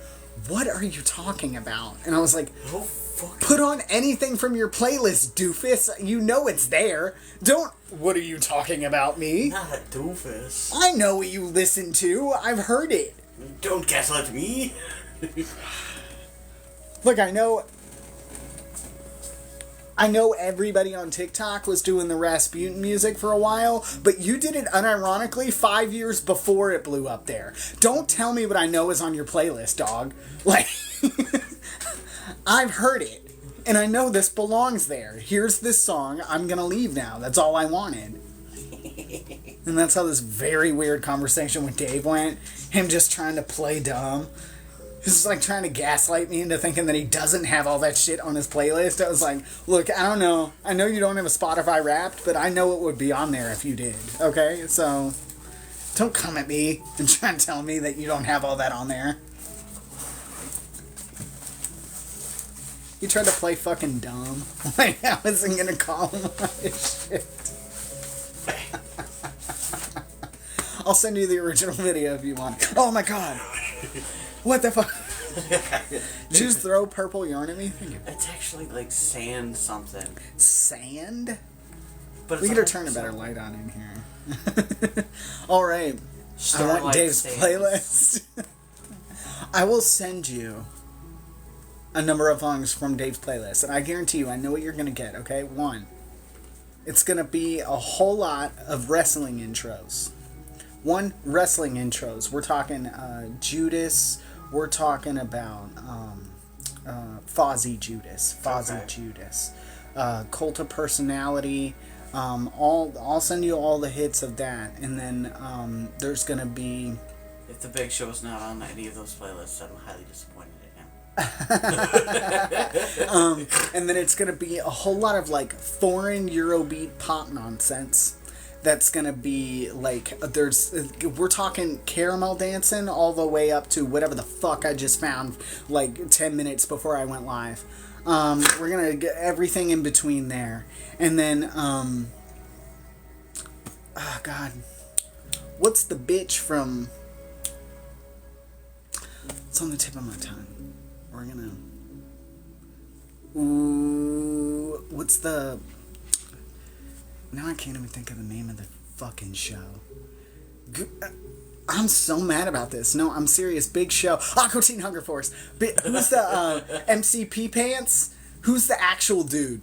what are you talking about? And I was like, Oh, fuck. put on anything from your playlist, doofus. You know it's there. Don't... What are you talking about, me? Not a doofus. I know what you listen to. I've heard it. Don't gaslight me. Look, I know everybody on TikTok was doing the Rasputin music for a while, but you did it unironically 5 years before it blew up there. Don't tell me what I know is on your playlist, dog. Like, I've heard it, And I know this belongs there. Here's this song. I'm gonna leave now. That's all I wanted. And that's how this very weird conversation with Dave went. Him just trying to play dumb. He's like trying to gaslight me into thinking that he doesn't have all that shit on his playlist. I was like, look, I don't know. I know you don't have a Spotify Wrapped, but I know it would be on there if you did. Okay? So, don't come at me and try and tell me that you don't have all that on there. He tried to play fucking dumb. Like, I wasn't gonna call him on his shit. I'll send you the original video if you want. Oh my god! What the fuck? Did you just throw purple yarn at me? Thank you. It's actually like sand something. Sand? But We gotta turn a better light on in here. Alright. I want Starlight Dave's Sands. playlist. I will send you a number of songs from Dave's playlist, and I guarantee you I know what you're gonna get, okay? One, it's gonna be a whole lot of wrestling intros. Wrestling intros. We're talking Judas. We're talking about Fozzy Judas. Judas. Cult of Personality. I'll send you all the hits of that, and then there's gonna be. If the Big Show's not on any of those playlists, I'm highly disappointed in him. And then it's gonna be a whole lot of like foreign Eurobeat pop nonsense. That's gonna be like we're talking caramel dancing all the way up to whatever the fuck I just found like 10 minutes before I went live. We're gonna get everything in between there, and then oh god, what's the bitch from? It's on the tip of my tongue. We're gonna. Ooh, what's the? Now I can't even think of the name of the fucking show. I'm so mad about this. No, I'm serious. Big Show. Aqua Teen Hunger Force. Who's the MCP Pants? Who's the actual dude?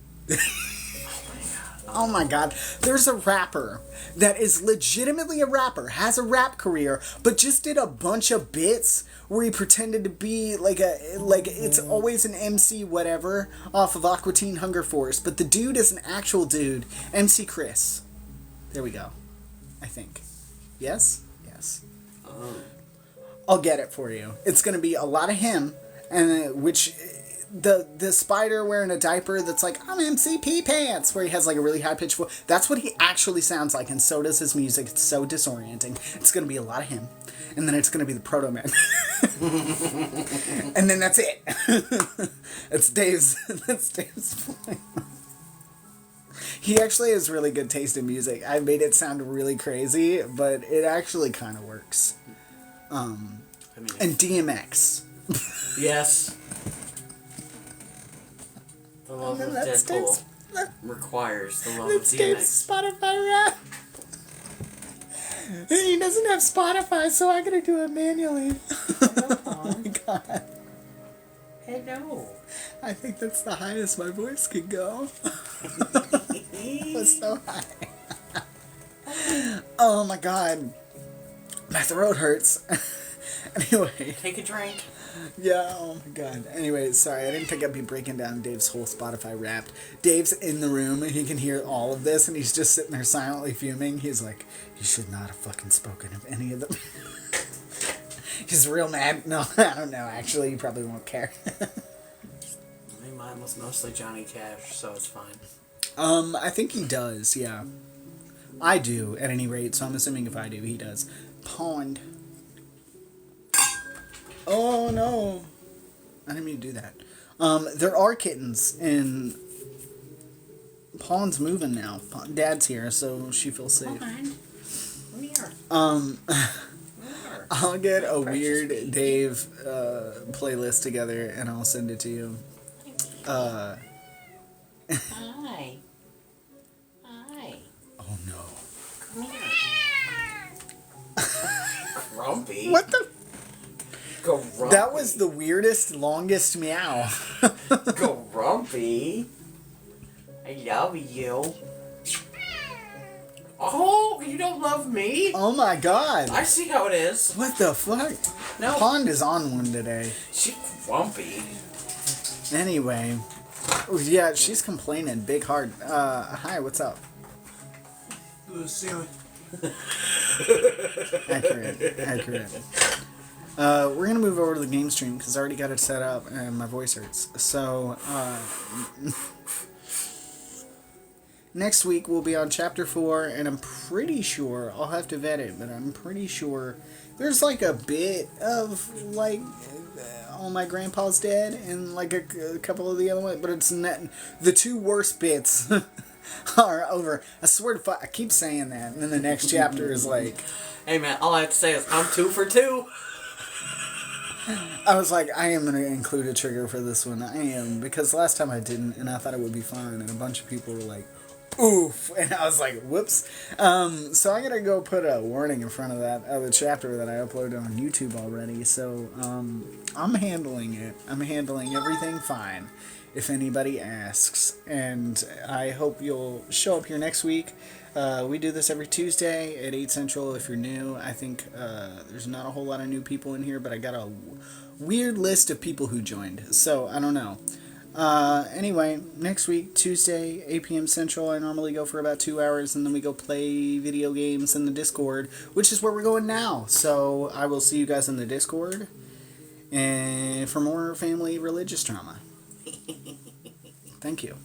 Oh my god. There's a rapper that is legitimately a rapper, has a rap career, but just did a bunch of bits where he pretended to be like it's always an MC whatever off of Aqua Teen Hunger Force, but the dude is an actual dude. MC Chris. There we go. I think. Yes? Yes. I'll get it for you. It's gonna be a lot of him, and which the spider wearing a diaper that's like, I'm MCP Pants, where he has like a really high pitched voice. That's what he actually sounds like, and so does his music. It's so disorienting. It's gonna be a lot of him, and then it's gonna be the Proto Man, and then that's it. That's Dave's point. He actually has really good taste in music. I made it sound really crazy, but it actually kind of works. And DMX. Yes. The love of Deadpool requires the love of DMX. Spotify rap. He doesn't have Spotify, so I gotta do it manually. Oh my god. Hello. I think that's the highest my voice could go. It was so high. Oh my god. My throat hurts. Anyway. Take a drink. Yeah, oh my god. Anyway, sorry, I didn't think I'd be breaking down Dave's whole Spotify Wrapped. Dave's in the room and he can hear all of this and he's just sitting there silently fuming. He's like, you should not have fucking spoken of any of them. He's real mad. No, I don't know, actually, you probably won't care. I mean, mine was mostly Johnny Cash, so it's fine. I think he does, yeah. I do, at any rate, so I'm assuming if I do, he does. Pond. Oh no. I didn't mean to do that. There are kittens, and Pond's moving now. Dad's here, so she feels safe. Come here. I'll get a weird Dave playlist together, and I'll send it to you. Hi. Hi. Oh no. Come here. Grumpy. What the? Grumpy. That was the weirdest, longest meow. Grumpy. I love you. Oh, you don't love me? Oh my god. I see how it is. What the fuck? No. Pond is on one today. She's grumpy. Anyway, Oh, yeah, she's complaining. Big heart. Hi, what's up? The ceiling. Accurate. We're gonna move over to the game stream because I already got it set up and my voice hurts. So, next week we'll be on Chapter 4, and I'm pretty sure, I'll have to vet it, but I'm pretty sure there's like a bit of like, oh my grandpa's dead, and like a couple of the other ones, but it's not, the two worst bits are over. I swear to fuck, I keep saying that, and then the next chapter is like... Hey man, all I have to say is I'm 2 for 2. I was like, I am going to include a trigger for this one. I am, because last time I didn't, and I thought it would be fun, and a bunch of people were like, oof, and I was like, whoops. So I'm gonna go put a warning in front of that other chapter that I uploaded on YouTube already. So I'm handling it. I'm handling everything fine, if anybody asks. And I hope you'll show up here next week. We do this every Tuesday at 8 Central. If you're new, I think there's not a whole lot of new people in here, but I got a weird list of people who joined. So I don't know. Anyway, next week, Tuesday, 8 p.m. Central, I normally go for about 2 hours, and then we go play video games in the Discord, which is where we're going now. So I will see you guys in the Discord, and for more family religious drama. Thank you.